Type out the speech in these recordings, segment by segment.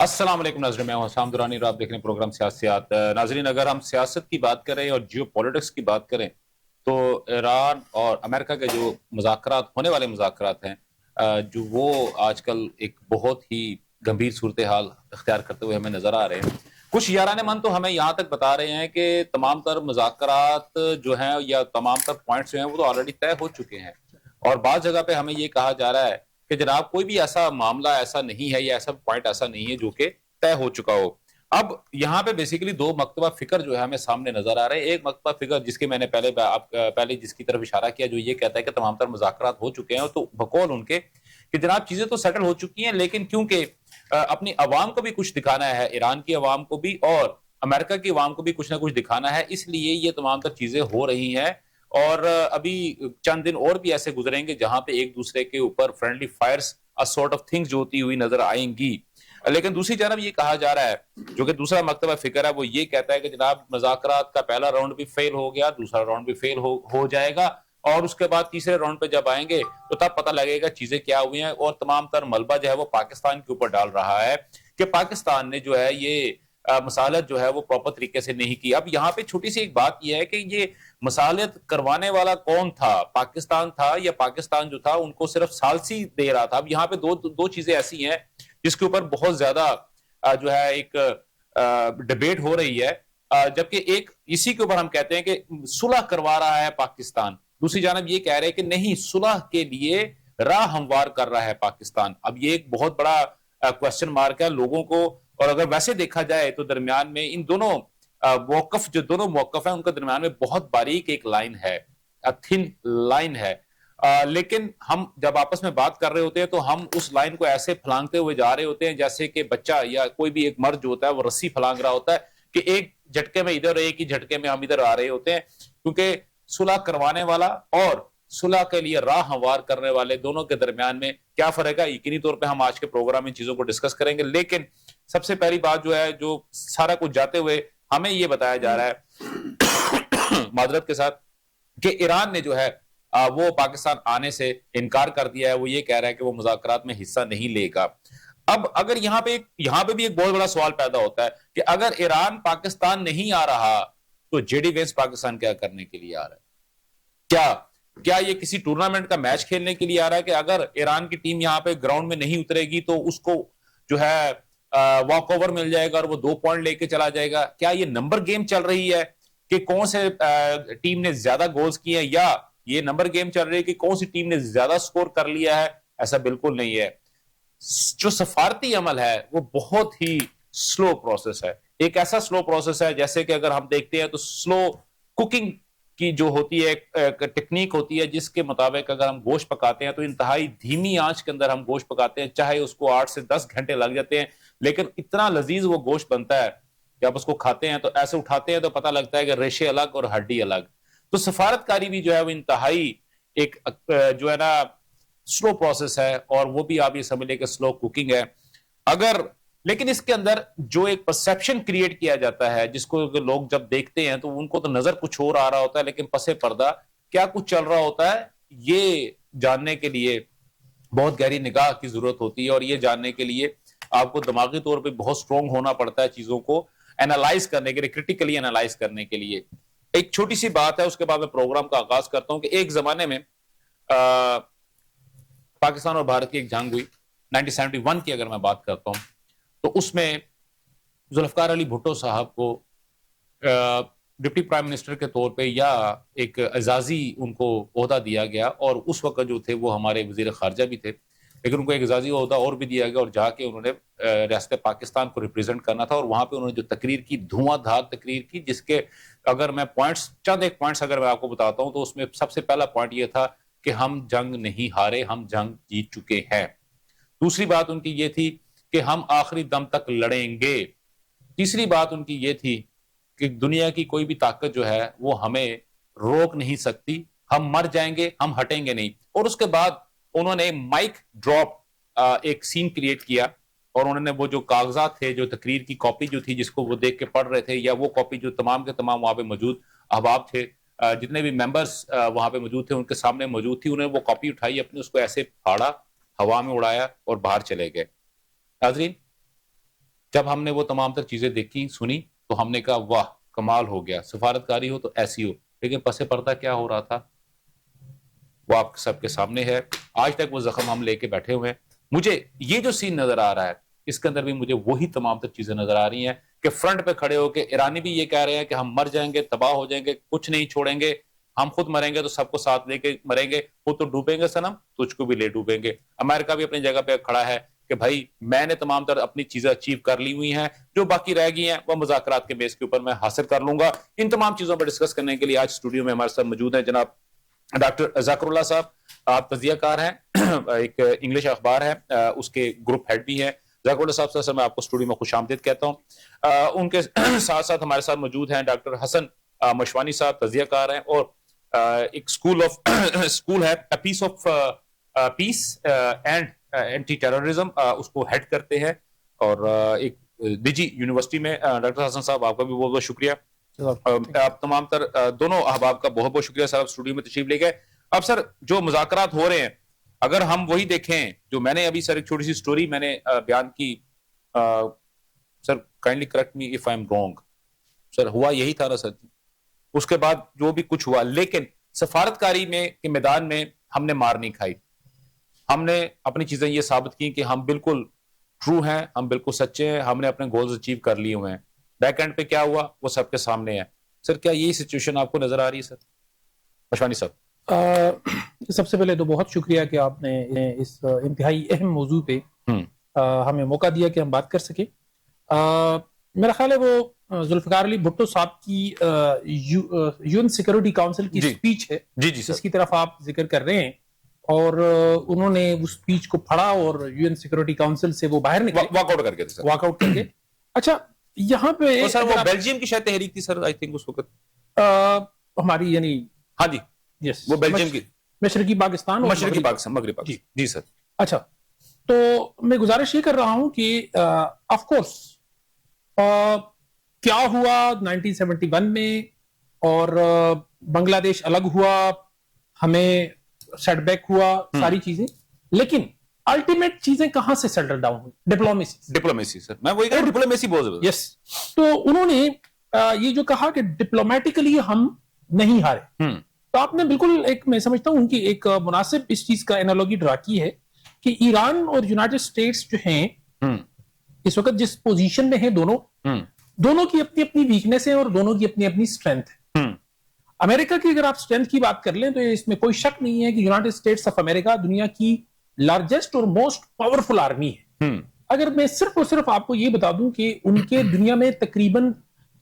अस्सलाम वालेकुम नाज़रीन, मैं हूं हसाम दुरानी और आप देख रहे हैं प्रोग्राम सियासत। नाज़रीन, अगर हम सियासत की बात करें और जियो पॉलिटिक्स की बात करें तो ईरान और अमेरिका के जो मुज़ाकरात होने वाले मुज़ाकरात हैं, जो वो आजकल एक बहुत ही गंभीर सूरत हाल इख्तियार करते हुए हमें नजर आ रहे हैं। कुछ यारान मन तो हमें यहाँ तक बता रहे हैं कि तमाम तर मुज़ाकरात जो हैं या तमाम तर पॉइंट्स जो हैं वो तो ऑलरेडी तय हो चुके हैं, और बाज़ जगह पे हमें ये कहा जा रहा है कि जनाब कोई भी ऐसा मामला ऐसा नहीं है या ऐसा पॉइंट ऐसा नहीं है जो कि तय हो चुका हो। अब यहाँ पे बेसिकली दो मकतबा फिक्र जो है हमें सामने नजर आ रहे हैं। एक मकतबा फिक्र जिसके मैंने पहले जिसकी तरफ इशारा किया, जो ये कहता है कि तमाम तर मुज़ाकरात हो चुके हैं, तो बकौल उनके कि जनाब चीजें तो सेटल हो चुकी हैं, लेकिन क्योंकि अपनी अवाम को भी कुछ दिखाना है, ईरान की अवाम को भी और अमेरिका की अवाम को भी कुछ ना कुछ दिखाना है, इसलिए ये तमाम तर चीजें हो रही हैं। और अभी चंद दिन और भी ऐसे गुजरेंगे जहां पे एक दूसरे के ऊपर friendly fires sort of things जो होती हुई नजर आएंगी। लेकिन दूसरी जानब ये कहा जा रहा है, जो कि दूसरा मकतबा फिक्र है, वो ये कहता है कि जनाब मुज़ाकरात का पहला राउंड भी फेल हो गया, दूसरा राउंड भी फेल हो जाएगा, और उसके बाद तीसरे राउंड पे जब आएंगे तो तब पता लगेगा चीजें क्या हुई हैं। और तमाम तर मलबा जो है वो पाकिस्तान के ऊपर डाल रहा है कि पाकिस्तान ने जो है ये मसालत जो है वो प्रॉपर तरीके से नहीं की। अब यहाँ पे छोटी सी एक बात यह है कि ये मसालत करवाने वाला कौन था, पाकिस्तान था या पाकिस्तान जो था उनको सिर्फ सालसी दे रहा था। अब यहाँ पे दो चीजें ऐसी हैं जिसके ऊपर बहुत ज्यादा जो है एक डिबेट हो रही है। जबकि एक इसी के ऊपर हम कहते हैं कि सुलह करवा रहा है पाकिस्तान, दूसरी जानब ये कह रहे हैं कि नहीं, सुलह के लिए राह हमवार कर रहा है पाकिस्तान। अब ये एक बहुत बड़ा क्वेश्चन मार्क है लोगों को। और अगर वैसे देखा जाए तो दरमियान में इन दोनों मौकफ, जो दोनों मौकफ है, उनके दरमियान में बहुत बारीक एक लाइन है, थिन लाइन है। लेकिन हम जब आपस में बात कर रहे होते हैं तो हम उस लाइन को ऐसे फलांगते हुए जा रहे होते हैं जैसे कि बच्चा या कोई भी एक मर्द जो होता है वो रस्सी फलांग रहा होता है कि एक झटके में इधर, एक ही झटके में हम इधर आ रहे होते हैं। क्योंकि सुलह करवाने वाला और सुलह के लिए राह हमवार करने वाले दोनों के दरमियान में क्या फर्क है, यकीनी तौर पे हम आज के प्रोग्राम में चीजों को डिस्कस करेंगे। लेकिन सबसे पहली बात जो है, जो सारा कुछ जाते हुए हमें यह बताया जा रहा है मादरत के साथ, कि ईरान ने जो है वो पाकिस्तान आने से इनकार कर दिया है। वो ये कह रहा है कि वो मुज़ाकरात में हिस्सा नहीं लेगा। अब अगर यहाँ पे भी एक बहुत बड़ा सवाल पैदा होता है कि अगर ईरान पाकिस्तान नहीं आ रहा तो जेडी वेंस पाकिस्तान क्या करने के लिए आ रहा है? क्या क्या ये किसी टूर्नामेंट का मैच खेलने के लिए आ रहा है कि अगर ईरान की टीम यहाँ पे ग्राउंड में नहीं उतरेगी तो उसको जो है वॉक ओवर मिल जाएगा और वो 2 पॉइंट लेके चला जाएगा? क्या ये नंबर गेम चल रही है कि कौन से टीम ने ज्यादा गोल्स किए हैं, या ये नंबर गेम चल रही है कि कौन सी टीम ने ज्यादा स्कोर कर लिया है? ऐसा बिल्कुल नहीं है। जो सफारती अमल है वो बहुत ही स्लो प्रोसेस है। एक ऐसा स्लो प्रोसेस है जैसे कि अगर हम देखते हैं तो स्लो कुकिंग की जो होती है एक टेक्निक होती है, जिसके मुताबिक अगर हम गोश्त पकाते हैं तो इंतहाई धीमी आंच के अंदर हम गोश्त पकाते हैं, चाहे उसको 8 से 10 घंटे लग जाते हैं, लेकिन इतना लजीज वो गोश्त बनता है कि आप उसको खाते हैं तो ऐसे उठाते हैं तो पता लगता है कि रेशे अलग और हड्डी अलग। तो सफारतकारी भी जो है वो इंतहाई एक जो है ना स्लो प्रोसेस है, और वो भी आप ये समझ लें कि स्लो कुकिंग है। अगर लेकिन इसके अंदर जो एक परसेप्शन क्रिएट किया जाता है, जिसको लोग जब देखते हैं तो उनको तो नजर कुछ और आ रहा होता है, लेकिन पसे पर्दा क्या कुछ चल रहा होता है ये जानने के लिए बहुत गहरी निगाह की जरूरत होती है। और ये जानने के लिए आपको दिमागी तौर पे बहुत स्ट्रांग होना पड़ता है, चीजों को एनालाइज करने के लिए, क्रिटिकली एनालाइज करने के लिए। एक छोटी सी बात है, उसके बाद मैं प्रोग्राम का आगाज करता हूं कि एक जमाने में पाकिस्तान और भारत की एक जंग हुई 1971 की अगर मैं बात करता हूं, तो उसमें जुल्फकार अली भुट्टो साहब को डिप्टी प्राइम मिनिस्टर के तौर पे या एक एजाजी उनको ओहदा दिया गया, और उस वक्त जो थे वो हमारे वजीर खारजा भी थे, लेकिन उनको एक एजाजी ओहदा और भी दिया गया और जाके उन्होंने रियासत पाकिस्तान को रिप्रेजेंट करना था। और वहां पे उन्होंने जो तकरीर की, धुआंधार तकरीर की, जिसके अगर मैं पॉइंट्स, चंद एक पॉइंट्स अगर मैं आपको बताता हूं तो उसमें सबसे पहला पॉइंट ये था कि हम जंग नहीं हारे, हम जंग जीत चुके हैं। दूसरी बात उनकी ये थी कि हम आखिरी दम तक लड़ेंगे। तीसरी बात उनकी ये थी कि दुनिया की कोई भी ताकत जो है वो हमें रोक नहीं सकती, हम मर जाएंगे, हम हटेंगे नहीं। और उसके बाद उन्होंने माइक ड्रॉप एक सीन क्रिएट किया, और उन्होंने वो जो कागजात थे, जो तकरीर की कॉपी जो थी, जिसको वो देख के पढ़ रहे थे, या वो कॉपी जो तमाम के तमाम वहां पे मौजूद अहबाब थे, जितने भी मेंबर्स वहां पे मौजूद थे उनके सामने मौजूद थी, उन्होंने वो कॉपी उठाई, अपनी उसको ऐसे फाड़ा, हवा में उड़ाया और बाहर चले गए। नाजरीन, जब हमने वो तमाम तर चीजें देखी सुनी तो हमने कहा वाह कमाल हो गया, सफारतकारी हो तो ऐसी हो। लेकिन पसे पर्दा क्या हो रहा था वो आप सबके सामने है। आज तक वो जख्म हम लेके बैठे हुए हैं। मुझे ये जो सीन नजर आ रहा है इसके अंदर भी मुझे वही तमाम तर चीजें नजर आ रही हैं कि फ्रंट पे खड़े होकर ईरानी भी ये कह रहे हैं कि हम मर जाएंगे, तबाह हो जाएंगे, कुछ नहीं छोड़ेंगे, हम खुद मरेंगे तो सबको साथ लेके मरेंगे, वो तो डूबेंगे सनम, तुझको भी ले डूबेंगे। अमेरिका भी अपनी जगह पे खड़ा है कि भाई मैंने तमाम तर अपनी चीजें अचीव कर ली हुई हैं, जो बाकी रह गई हैं वो मुज़ाकरात के बेस के ऊपर मैं हासिल कर लूंगा। इन तमाम चीजों पर डिस्कस करने के लिए आज स्टूडियो में हमारे साथ मौजूद है जनाब डॉक्टर ज़ाकिरुल्लाह साहब। आप तजियाकार हैं, एक इंग्लिश अखबार है उसके ग्रुप हेड भी हैं। ज़ाकिरुल्लाह साहब से मैं आपको स्टूडियो में खुशामदीद कहता हूँ। उनके साथ साथ हमारे साथ मौजूद हैं डॉक्टर हसन मशवानी साहब, तजियाकार हैं और एक स्कूल है peace of peace and anti terrorism, उसको हेड करते हैं। और एक निजी यूनिवर्सिटी में डॉक्टर हसन साहब आपका भी बहुत बहुत शुक्रिया। आप तमाम तर दोनों अहबाब का बहुत बहुत शुक्रिया सर, स्टूडियो में तशरीफ ले गए। अब सर जो मुज़ाकरात हो रहे हैं अगर हम वही देखें जो मैंने अभी सर एक छोटी सी स्टोरी मैंने बयान की, sir kindly correct me if I am wrong, sir हुआ यही था ना सर, उसके बाद जो भी कुछ हुआ, लेकिन सफारतकारी में के मैदान में हमने मार नहीं खाई, हमने अपनी चीजें ये साबित की कि हम बिल्कुल ट्रू हैं, हम बिल्कुल सच्चे हैं, हमने अपने गोल्स अचीव कर लिए हुए हैं। बैक एंड पे क्या हुआ वो सबके सामने है। सर क्या यही सिचुएशन आपको नजर आ रही है सर मशवानी साहब? सबसे पहले तो बहुत शुक्रिया कि आपने इस इंतहाई अहम मौजू पे हमें मौका दिया कि हम बात कर सके। मेरा ख्याल है वो जुल्फिकार अली भुट्टो साहब की यूएन सिक्योरिटी काउंसिल की स्पीच है जी जिसकी तरफ आप जिक्र कर रहे हैं, और उन्होंने उस स्पीच को पढ़ा और यूएन सिक्योरिटी काउंसिल से वो बाहर निकले, वॉकआउट करके। अच्छा यहाँ पे तो सर वो बेल्जियम की शायद तहरीक थी सर, आई थिंक उस वक्त हमारी यानी हाँ जी यस वो बेल्जियम की मशरकी पाकिस्तान मशरकी पाकिस्तान मगरिब पाकिस्तान जी सर। अच्छा तो मैं गुजारिश ये कर रहा हूं कि ऑफ कोर्स क्या हुआ 1971 में और बांग्लादेश अलग हुआ, हमें सेटबैक हुआ, सारी चीजें, लेकिन अल्टीमेट चीजें कहां से सेटल डाउन हुई? डिप्लोमेसी सर, मैं वही कह रहा हूं, डिप्लोमेसी बहुत यस। तो उन्होंने ये जो कहा कि डिप्लोमेटिकली हम नहीं हारे, तो आपने बिल्कुल एक मैं समझता हूं उनकी एक मुनासिब इस चीज का एनालॉजी ड्रा की है कि ईरान और यूनाइटेड स्टेट्स जो हैं इस वक्त जिस पोजीशन में हैं दोनों की अपनी अपनी वीकनेस है और दोनों की अपनी अपनी स्ट्रेंथ है। अमेरिका की अगर आप स्ट्रेंथ की बात कर लें तो इसमें कोई शक नहीं है कि यूनाइटेड स्टेट्स ऑफ अमेरिका दुनिया की लार्जेस्ट और मोस्ट पावरफुल आर्मी है। अगर मैं सिर्फ और सिर्फ आपको यह बता दूं कि उनके दुनिया में तकरीबन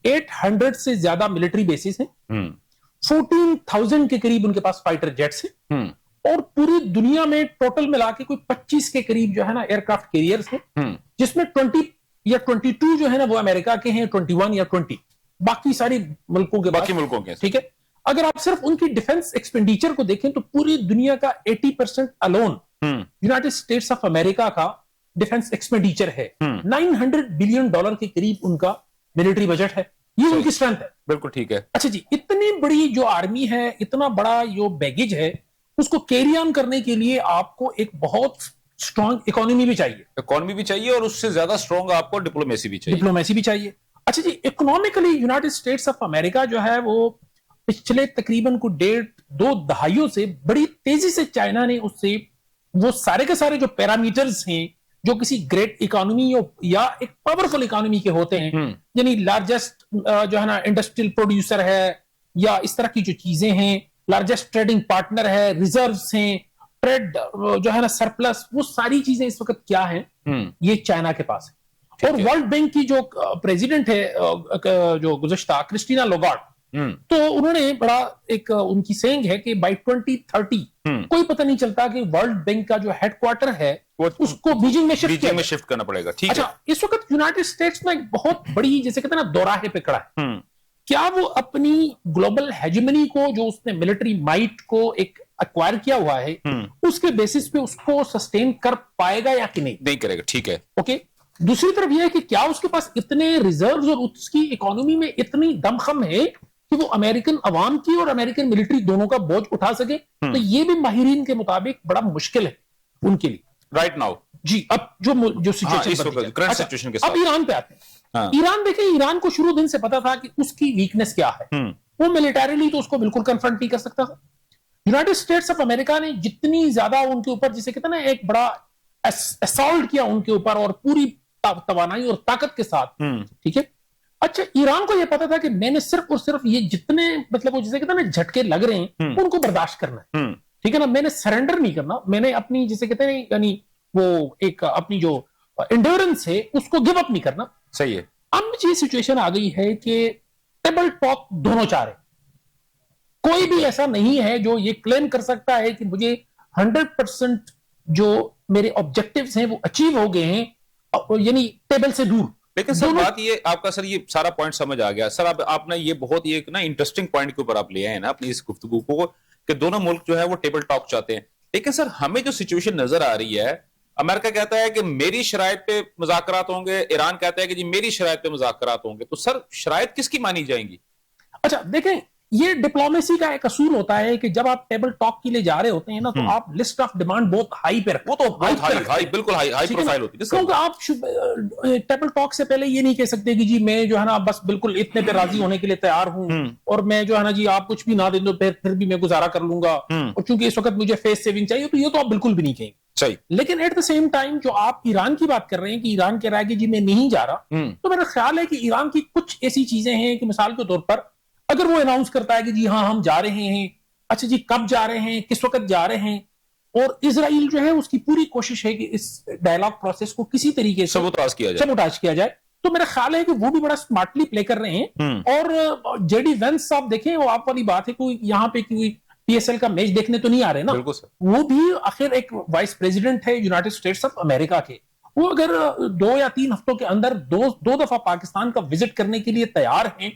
800 से ज्यादा मिलिट्री बेसिस हैं, 14,000 के करीब उनके पास फाइटर जेट्स हैं, और पूरी दुनिया में टोटल मिला के कोई 25 के करीब जो है ना एयरक्राफ्ट कैरियर्स हैं, जिसमें 20 या 22 जो है ना वो अमेरिका के हैं, 21 या 20 बाकी सारी मुल्कों के, ठीक है। अगर आप सिर्फ उनकी डिफेंस एक्सपेंडिचर को देखें तो पूरी दुनिया का 80% alone United States of America का डिफेंस एक्सपेंडिचर है। $900 बिलियन के करीब उनका मिलिट्री बजट है, ये उनकी स्ट्रेंथ है। बिल्कुल ठीक है। अच्छा जी, इतनी बड़ी जो आर्मी है, इतना बड़ा जो बैगेज है, उसको कैरी ऑन करने के लिए आपको एक बहुत स्ट्रॉन्ग इकोनॉमी भी चाहिए, और उससे ज्यादा स्ट्रॉन्ग आपको डिप्लोमेसी भी चाहिए। अच्छा जी, economically United States of America जो है वो पिछले तकरीबन को 1.5-2 दहाइयों से बड़ी तेजी से चाइना ने उससे वो सारे के सारे जो पैरामीटर्स हैं जो किसी ग्रेट इकोनॉमी या एक पावरफुल इकोनॉमी के होते हैं, यानी लार्जेस्ट जो है ना इंडस्ट्रियल प्रोड्यूसर है या इस तरह की जो चीजें हैं, लार्जेस्ट ट्रेडिंग पार्टनर है, रिजर्व्स हैं, ट्रेड जो है ना सरप्लस, वो सारी चीजें इस वक्त क्या है, ये चाइना के पास है। और वर्ल्ड बैंक की जो प्रेसिडेंट है जो गुज़श्ता क्रिस्टीना लोगार्ड, तो उन्होंने बड़ा एक उनकी सेइंग है कि बाय 2030 कोई पता नहीं चलता कि वर्ल्ड बैंक का जो हेडक्वार्टर है उसको बीजिंग में शिफ्ट करना पड़ेगा। ठीक है। इस वक्त यूनाइटेड स्टेट्स में एक बहुत बड़ी, जैसे कहते हैं ना, दोराहे पे खड़ा है। क्या वो अपनी ग्लोबल हेजेमनी को, जो उसने मिलिट्री माइट को एक एक्वायर किया हुआ है, उसके बेसिस पे उसको सस्टेन कर पाएगा या कि नहीं करेगा? ठीक है, ओके। दूसरी तरफ यह है कि क्या उसके पास इतने रिजर्व्स और उसकी इकोनॉमी में इतनी दमखम है कि वो अमेरिकन अवाम की और अमेरिकन मिलिट्री दोनों का बोझ उठा सके? तो ये भी माहिरीन के मुताबिक बड़ा मुश्किल है उनके लिए राइट नाउ। जी, अब जो सिचुएशन करंट सिचुएशन के साथ अब ईरान पे आते हैं। ईरान देखिए, ईरान को शुरू दिन से पता था कि उसकी वीकनेस क्या है। वो मिलिटरीली तो उसको बिल्कुल कन्फ्रंट नहीं कर सकता था। यूनाइटेड स्टेट्स ऑफ अमेरिका ने जितनी ज्यादा उनके ऊपर, जिसे कहते हैं ना, एक बड़ा असॉल्ट किया उनके ऊपर और पूरी तवानाई और ताकत के साथ, ठीक है। अच्छा, ईरान को यह पता था कि मैंने सिर्फ और सिर्फ ये जितने, मतलब वो जिसे कहते हैं ना झटके लग रहे हैं, उनको बर्दाश्त करना है, ठीक है ना। मैंने सरेंडर नहीं करना, मैंने अपनी जिसे कहते हैं यानी वो एक अपनी जो एंड्योरेंस है उसको गिव अप नहीं करना। सही है। अब ये सिचुएशन आ गई है कि टेबल टॉक दोनों चाह रहे, कोई भी ऐसा नहीं है जो ये क्लेम कर सकता है कि मुझे 100% जो मेरे ऑब्जेक्टिव्स हैं वो अचीव हो गए हैं, यानी टेबल से दूर। लेकिन सर बात ये आपका, सर ये सारा पॉइंट समझ आ गया सर। आपने ये बहुत ही एक ना इंटरेस्टिंग पॉइंट के ऊपर आप ले आए हैं ना अपनी इस गुफ्तगू को, कि दोनों मुल्क जो है वो टेबल टॉक चाहते हैं। लेकिन सर हमें जो सिचुएशन नजर आ रही है, अमेरिका कहता है कि मेरी शराइत पे मुज़ाकरात होंगे, ईरान कहता है कि जी मेरी शराइत पे मुज़ाकरात होंगे, तो सर शराइत किसकी मानी जाएंगी? अच्छा देखें, ये डिप्लोमेसी का एक असूल होता है कि जब आप टेबल टॉक के लिए जा रहे होते हैं ना, तो आप लिस्ट ऑफ डिमांड बहुत हाई पे रखो। वो तो बहुत हाई बिल्कुल हाई प्रोफाइल होती है, क्योंकि आप टेबल टॉक से पहले ये नहीं कह सकते कि जी मैं जो है ना बस बिल्कुल इतने पे राजी होने के लिए तैयार हूं, और मैं जो है ना जी आप कुछ भी ना दे दो फिर भी मैं गुजारा कर लूंगा, और चूंकि इस वक्त मुझे फेस सेविंग चाहिए, तो ये तो आप बिल्कुल भी नहीं कहेंगे। सही। लेकिन एट द सेम टाइम जो आप ईरान की बात कर रहे हैं कि ईरान कह रहा है कि जी मैं नहीं जा रहा, तो मेरा ख्याल है कि ईरान की कुछ ऐसी चीजें हैं कि मिसाल के तौर पर अगर वो अनाउंस करता है कि जी हाँ हम जा रहे हैं, अच्छा जी कब जा रहे हैं, किस वक्त जा रहे हैं, और इजराइल जो है उसकी पूरी कोशिश है कि इस डायलॉग प्रोसेस को किसी तरीके से सबोटाज किया जाए, तो मेरा ख्याल है कि वो भी बड़ा स्मार्टली प्ले कर रहे हैं। और जेडी वेंस साहब देखें, वो आप वाली बात है, कोई यहाँ पे कोई पीएसएल का मैच देखने तो नहीं आ रहे ना, वो भी आखिर एक वाइस प्रेसिडेंट है यूनाइटेड स्टेट्स ऑफ अमेरिका के। वो अगर 2 या 3 हफ्तों के अंदर दो दफा पाकिस्तान का विजिट करने के लिए तैयार हैं,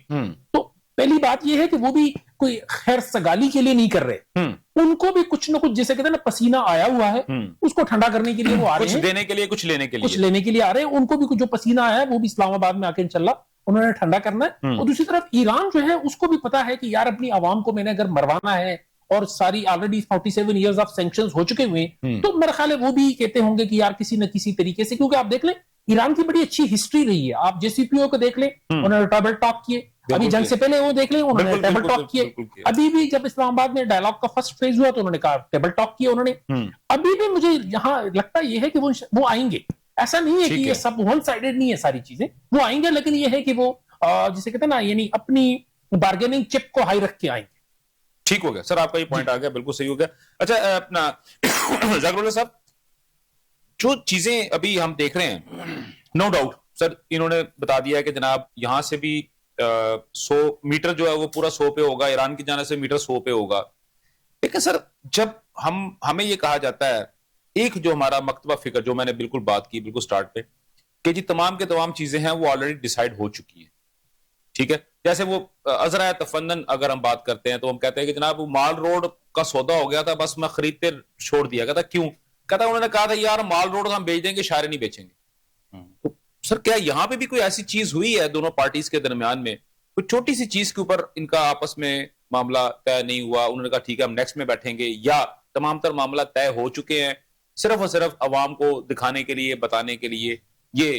तो पहली बात यह है कि वो भी कोई खैर सगाली के लिए नहीं कर रहे, उनको भी कुछ ना कुछ, जैसे कहते हैं ना, पसीना आया हुआ है, उसको ठंडा करने के लिए वो आ रहे हैं, कुछ देने के लिए, कुछ लेने के लिए आ रहे हैं। उनको भी कुछ जो पसीना आया है वो भी इस्लामाबाद में आके इंशाल्लाह उन्होंने ठंडा करना है। और दूसरी तरफ ईरान जो है उसको भी पता है कि यार अपनी आवाम को मैंने अगर मरवाना है, और सारी ऑलरेडी 47 इयर्स ऑफ सैंक्शंस हो चुके हुए, तो मेरा ख्याल है वो भी कहते होंगे कि यार किसी न किसी तरीके से, क्योंकि आप देख लें ईरान की बड़ी अच्छी हिस्ट्री रही है। आप जेसीपीओ को देख लें, उन्होंने टेबल टॉक किए, अभी जंग से पहले वो देख लें उन्होंने टेबल टॉक किए, अभी भी जब इस्लामाबाद में डायलॉग का फर्स्ट फेज हुआ तो उन्होंने कहा टेबल टॉक किए उन्होंने। अभी भी मुझे यहाँ लगता यह है कि वो आएंगे, ऐसा नहीं है कि ये सब वन साइडेड नहीं है, सारी चीजें वो आएंगे, लेकिन ये है कि वो जिसे कहते हैं ना, यानी अपनी बार्गेनिंग चिप को हाई रख के आएंगे। ठीक हो गया सर, आपका ये पॉइंट आ गया, बिल्कुल सही हो गया। अच्छा अपना जाकरुल्लाह साहब, जो चीजें अभी हम देख रहे हैं, नो डाउट सर इन्होंने बता दिया है कि जनाब यहां से भी 100 मीटर जो है वो पूरा 100 पे होगा, ईरान की जाने से मीटर 100 पे होगा। लेकिन सर जब हमें ये कहा जाता है, एक जो हमारा मकतबा फिक्र जो मैंने बिल्कुल बात की बिल्कुल स्टार्ट पे, कि जी तमाम के तमाम चीजें हैं वो ऑलरेडी डिसाइड हो चुकी हैं, ठीक है। जैसे वो अजरा तफन्नन अगर हम बात करते हैं तो हम कहते हैं कि जनाब वो माल रोड का सौदा हो गया था, बस मैं खरीदते छोड़ दिया। कहता क्यों? कहता उन्होंने कहा था यार माल रोड हम बेच देंगे, शायरी नहीं बेचेंगे। तो सर क्या यहां पे भी कोई ऐसी चीज हुई है दोनों पार्टीज के दरमियान में, कोई छोटी सी चीज के ऊपर इनका आपस में मामला तय नहीं हुआ, उन्होंने कहा ठीक है हम नेक्स्ट में बैठेंगे, या तमाम तर मामला तय हो चुके हैं, सिर्फ और सिर्फ अवाम को दिखाने के लिए, बताने के लिए ये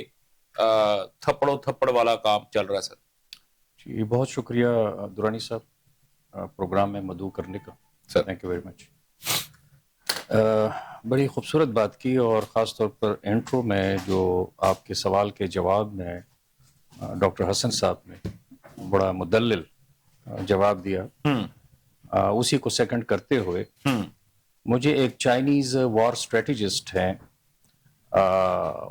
थप्पड़ों थप्पड़ वाला काम चल रहा है? सर जी बहुत शुक्रिया दुरानी साहब प्रोग्राम में मदऊ करने का, sir thank you very much. बड़ी खूबसूरत बात की, और ख़ास तौर पर इंट्रो में जो आपके सवाल के जवाब में डॉक्टर हसन साहब ने बड़ा मुदल्लिल जवाब दिया, उसी को सेकंड करते हुए मुझे एक चाइनीज़ वॉर स्ट्रेटेजिस्ट हैं,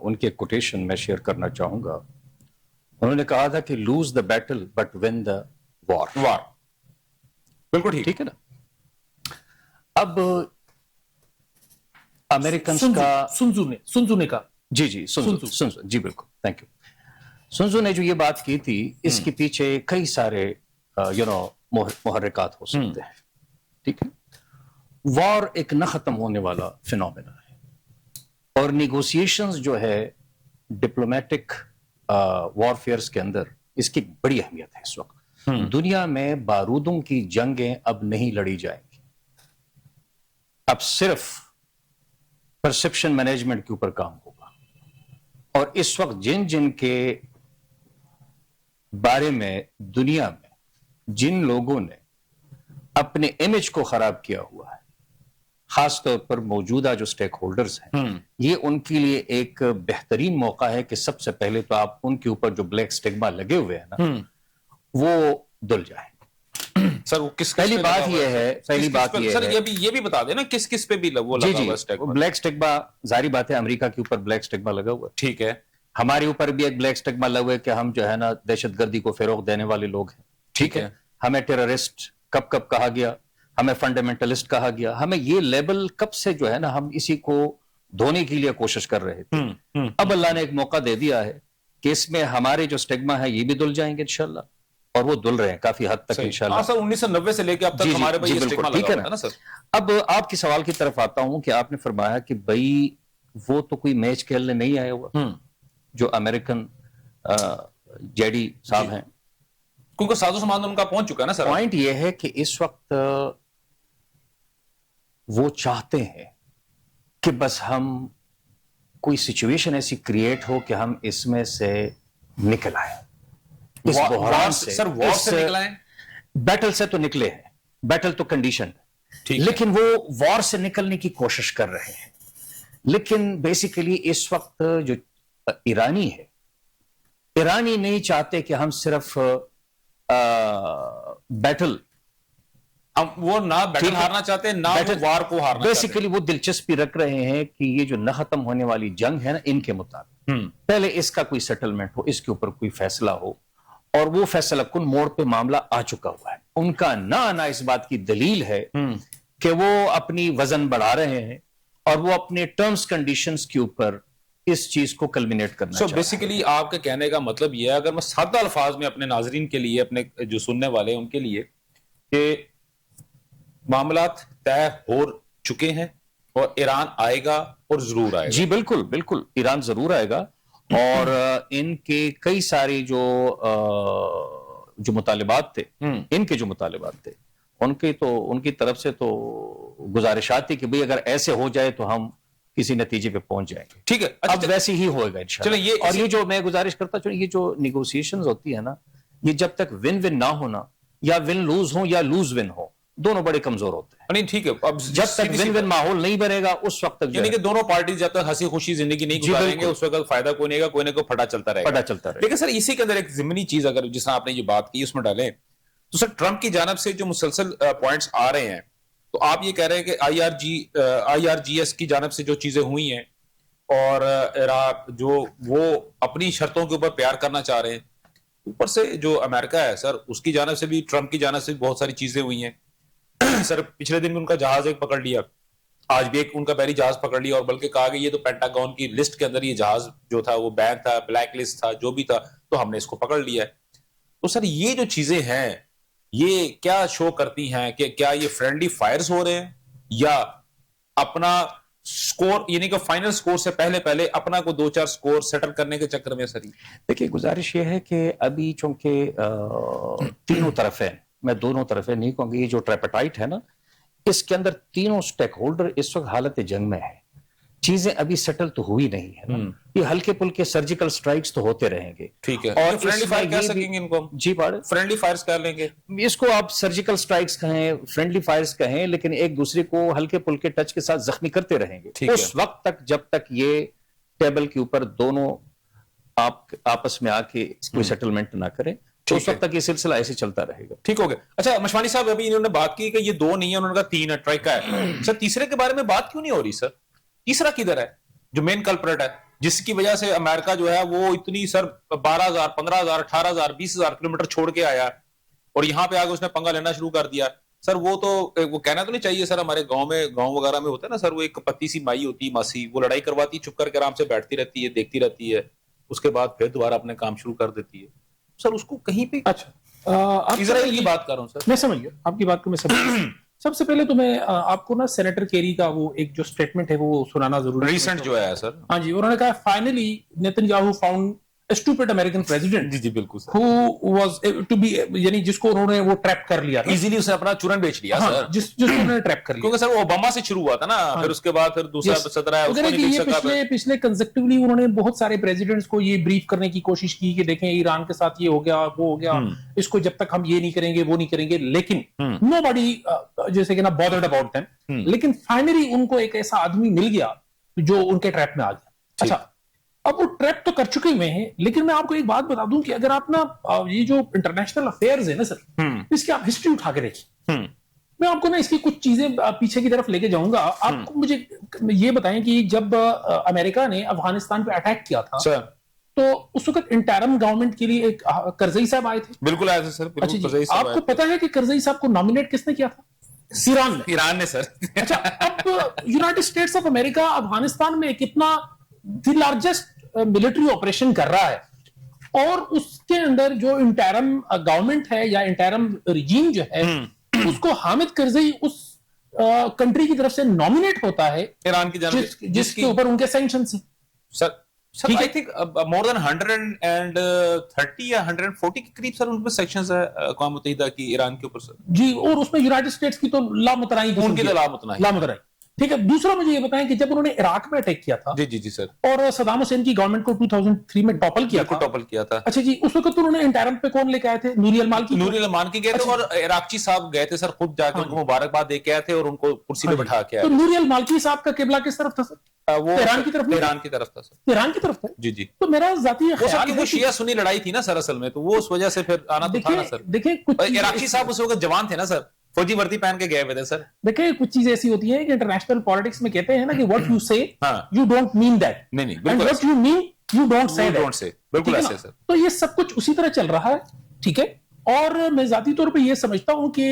उनके कोटेशन में शेयर करना चाहूँगा। उन्होंने कहा था कि lose the battle but win the war. बिल्कुल ठीक है ना। अब अमेरिकन का सुनजू ने कहा, जी सुनजू जी बिल्कुल, थैंक यू। सुनजू ने जो ये बात की थी, इसके पीछे कई सारे मुहर्रिकात हो सकते हैं, ठीक है। वॉर एक न खत्म होने वाला फिनोमेना है, और निगोशिएशंस जो है डिप्लोमेटिक वॉरफेयर्स के अंदर इसकी बड़ी अहमियत है। इस वक्त दुनिया में बारूदों की जंगें अब नहीं लड़ी जाएंगी, अब सिर्फ परसेप्शन मैनेजमेंट के ऊपर काम होगा। और इस वक्त जिन जिन के बारे में दुनिया में जिन लोगों ने अपने इमेज को खराब किया हुआ है, खासतौर पर मौजूदा जो स्टेक होल्डर्स हैं, ये उनके लिए एक बेहतरीन मौका है कि सबसे पहले तो आप उनके ऊपर जो ब्लैक स्टिग्मा लगे हुए हैं ना, वो धुल जाए। सर वो किस पहली बात ये है, पहली बात ये सर है, ये भी बता देना किस किस पे भी वो लगा हुआ स्टिग्मा। ब्लैक स्टिग्मा जारी बात है, अमेरिका के ऊपर ब्लैक स्टिग्मा लगा हुआ है, ठीक है। हमारे ऊपर भी एक ब्लैक स्टिग्मा लगा हुआ है कि हम जो है ना दहशतगर्दी को फरोग देने वाले लोग हैं, ठीक है। हमें टेररिस्ट कब कब कहा गया, हमें फंडामेंटलिस्ट कहा गया, हमें ये लेबल कब से जो है ना हम इसी को धोने के लिए कोशिश कर रहे थे। अब अल्लाह ने एक मौका दे दिया है कि इसमें हमारे जो स्टिग्मा है ये भी धुल जाएंगे इंशाल्लाह, और वो धुल रहे हैं काफी हद तक इंशाल्लाह। सर 1990 से लेके अब तक हमारे भाई स्टिग्मा लगा हुआ है ना सर। अब आपके सवाल की तरफ आता हूं कि आपने फरमाया कि भाई वो तो कोई मैच खेलने नहीं आया हुआ, जो अमेरिकन जेडी साहब हैं, क्योंकि साजो सामान उनका पहुंच चुका है ना सर। पॉइंट ये है कि इस वक्त वो चाहते हैं कि बस हम कोई सिचुएशन ऐसी क्रिएट हो कि हम इसमें से निकल आए, इस बहरान से। सर वॉर से निकल आए, बैटल से तो निकले हैं, बैटल तो कंडीशन है, लेकिन वो वॉर से निकलने की कोशिश कर रहे हैं। लेकिन बेसिकली इस वक्त जो ईरानी है, ईरानी नहीं चाहते कि हम सिर्फ बैटल, वो ना बैटल हारना चाहते हैं, ना वो वार को हारना। बेसिकली वो दिलचस्पी रख रहे हैं कि ये जो न खत्म होने वाली जंग है ना, इनके मुताबिक पहले इसका कोई सेटलमेंट हो, इसके ऊपर कोई फैसला हो, और वो फैसला कुन मोड़ पे मामला आ चुका हुआ है। उनका ना आना इस बात की दलील है कि वो अपनी वजन बढ़ा रहे हैं और वो अपने टर्म्स कंडीशंस के ऊपर इस चीज को कल्मिनेट करना चाहते हैं। बेसिकली आपके कहने का मतलब यह है, अगर मैं सादा अल्फाज में अपने नाजरीन के लिए, अपने जो सुनने वाले हैं उनके लिए, कि मामलात तय हो चुके हैं और ईरान आएगा और जरूर आएगा। जी बिल्कुल बिल्कुल, ईरान जरूर आएगा, और इनके कई सारे जो मुतालिबात थे, इनके जो मुतालिबात थे, उनकी तरफ से तो गुजारिशात थी कि भाई अगर ऐसे हो जाए तो हम किसी नतीजे पे पहुंच जाएंगे। ठीक है, अब वैसे ही होएगा इंशाल्लाह। और ये जो मैं गुजारिश करता हूं, ये जो निगोशिएशंस होती है ना, ये जब तक विन विन ना होना, या विन लूज हो या लूज विन हो, दोनों बड़े कमजोर होते हैं। नहीं ठीक है, अब जब तक विन विन माहौल नहीं बनेगा उस वक्त तक, यानी कि दोनों पार्टी जब तक हंसी खुशी जिंदगी नहीं गुजारेंगे, उस वक्त फायदा कोई नहीं, कोई ना कोई फटा चलता रहेगा। लेकिन सर इसी के अंदर एक जिमनी चीज, अगर जिस आपने ये बात की उसमें डालें, तो सर ट्रंप की जानब से जो मुसलसल पॉइंट्स आ रहे हैं, तो आप ये कह रहे हैं कि IRGS की जानब से जो चीजें हुई हैं, और इराक जो वो अपनी शर्तों के ऊपर प्यार करना चाह रहे हैं, ऊपर से जो अमेरिका है सर, उसकी जानब से भी, ट्रंप की जानब से बहुत सारी चीजें हुई हैं। सर पिछले दिन भी उनका जहाज एक पकड़ लिया, आज भी एक उनका बहरी जहाज पकड़ लिया, और बल्कि कहा कि ये तो पेंटागन की लिस्ट के अंदर ये जहाज जो था वो बैन था, ब्लैक लिस्ट था, जो भी था, तो हमने इसको पकड़ लिया है। तो सर ये जो चीजें हैं, ये क्या शो करती हैं कि क्या ये फ्रेंडली फायर्स हो रहे हैं, या अपना स्कोर, यानी कि फाइनल स्कोर से पहले पहले अपना को 2-4 स्कोर सेटल करने के चक्कर में? सर देखिए, गुजारिश ये है कि अभी चूंकि तीनों तरफ है, मैं दोनों तरफ है नहीं कहूंगी, ये जो ट्राइपेटाइट है ना, इसके अंदर तीनों स्टेक होल्डर इस वक्त हालत जंग में है। चीजें अभी सेटल तो हुई नहीं है ना, ये हल्के पुल्के सर्जिकल स्ट्राइक्स तो होते रहेंगे। ठीक है, और फ्रेंडली फायर कह सकेंगे इनको? जी पाड़े, फ्रेंडली फायर्स कर लेंगे इसको, आप सर्जिकल स्ट्राइक्स कहें, फ्रेंडली फायर्स कहें, लेकिन एक दूसरे को हल्के पुल्के टच के साथ जख्मी करते रहेंगे उस वक्त तक, जब तक ये टेबल के ऊपर दोनों आपस में आके कोई सेटलमेंट ना करें, तो उस वक्त तक ये सिलसिला ऐसे चलता रहेगा। ठीक हो गया। अच्छा मशवानी साहब, अभी इन्होंने बात की कि ये 2 नहीं है, उन्होंने कहा 3 है, ट्राइका है। सर तीसरे के बारे में बात क्यों नहीं हो रही? सर तीसरा किधर है जो मेन कल्प्रेट है, जिसकी वजह से अमेरिका जो है वो इतनी सर 12,000, 15,000, 18,000, 20,000 किलोमीटर छोड़ के आया, और यहाँ पे आगे उसने पंगा लेना शुरू कर दिया। सर वो कहना तो नहीं चाहिए सर, हमारे गांव वगैरह में होता है ना सर, वो एक पत्ती सी माई होती है, मासी, वो लड़ाई करवाती, चुप करके आराम से बैठती रहती है, देखती रहती है, उसके बाद फिर दोबारा अपने काम शुरू कर देती है। सर उसको कहीं पे, अच्छा इजराइल की बात कर रहा हूं सर, मैं समझ गया आपकी बात को, मैं समझ सबसे पहले तो मैं आपको ना सेनेटर केरी का वो एक जो स्टेटमेंट है वो सुनाना जरूरी है, रिसेंट जो है सर। हाँ जी, उन्होंने कहा finally Netanyahu found stupid American president जी जी बिल्कुल sir, who was to be, यानी जिसको उन्होंने वो ट्रैप कर लिया था, इजीली उसने अपना चूरन बेच लिया हाँ, सर, जिसको उन्होंने ट्रैप कर लिया, क्योंकि सर वो ओबामा से शुरू हुआ था ना, फिर उसके बाद फिर दूसरा सदर आया, उसको वगैरह नहीं कि बेच ये सका। पिछले कंसेक्टिवली उन्होंने बहुत सारे प्रेसिडेंट्स को ये ब्रीफ करने की कोशिश की कि देखें ईरान के साथ ये हो गया, वो हो गया, इसको जब तक हम ये नहीं करेंगे वो नहीं करेंगे, लेकिन नोबडी जैसे कि ना बॉदर्ड अबाउट देम। लेकिन फाइनली उनको एक ऐसा आदमी मिल गया जो उनके ट्रैप में आ गया। अच्छा, अब वो ट्रैप तो कर चुके हुए हैं, लेकिन मैं आपको एक बात बता दूं कि अगर आप ना ये जो इंटरनेशनल अफेयर्स है ना सर, इसकी आप हिस्ट्री उठा के देखिए, मैं आपको ना इसकी कुछ चीजें पीछे की तरफ लेके जाऊंगा। आपको मुझे ये बताएं कि जब अमेरिका ने अफगानिस्तान पे अटैक किया था सर, तो उस वक्त इंटरम गवर्नमेंट के लिए एक करजई साहब आए थे। बिल्कुल आए थे सर, अच्छा जी, आपको पता है कि करजई साहब को नॉमिनेट किसने किया था? ईरान ने सर। अच्छा, अब United States of America Afghanistan में कितना द लार्जेस्ट मिलिट्री ऑपरेशन कर रहा है, और उसके अंदर जो इंटरम गवर्नमेंट है या इंटरम रिजीम जो है, उसको हामिद करजई उस कंट्री की तरफ से नॉमिनेट होता है ईरान की जानब, जिसके ऊपर उनके सैंक्शंस हैं sir. I think more than 130 या 140 के करीब सर उनपे सेक्शंस है अक़वाम मुत्तहिदा की ईरान के ऊपर सर जी, और उसमें यूनाइटेड स्टेट्स की तो लामुतनाई, उनकी तो लामुतनाई। ठीक है, दूसरा मुझे ये बताएं कि जब उन्होंने इराक में अटैक किया था, जी जी जी सर, और सदाम हुसैन की गवर्नमेंट को 2003 में टॉपल किया था। अच्छा जी, उस वक्त उन्होंने इंटरम पे कौन लेके आए थे? नूरी अल मालिकी गए थे, और इराकी साहब गए थे सर, खुद जाके उनको मुबारकबाद दे के आए थे और उनको कुर्सी पे बिठा के आए। तो नूरी अल मालिकी साहब का किबला किस तरफ था सर? वो ईरान की तरफ था सर, ईरान की तरफ था जी जी। तो मेरा जाती ख्याल है, वो शिया सुन्नी लड़ाई थी ना सर असल में, तो वो उस वजह से फिर आना तो था ना सर। देखिए, इराकी साहब उस वक्त जवान थे ना सर, फौजी वर्दी पहन के गए हुए थे सर। देखिए, कुछ चीजें ऐसी होती हैं कि इंटरनेशनल पॉलिटिक्स में कहते हैं ना कि व्हाट यू से यू डोंट मीन दैट, नहीं, and what you mean you don't say that, बिल्कुल ऐसे सर। तो ये सब कुछ उसी तरह चल रहा है, ठीक है। और मैं जाती तौर पे ये समझता हूं कि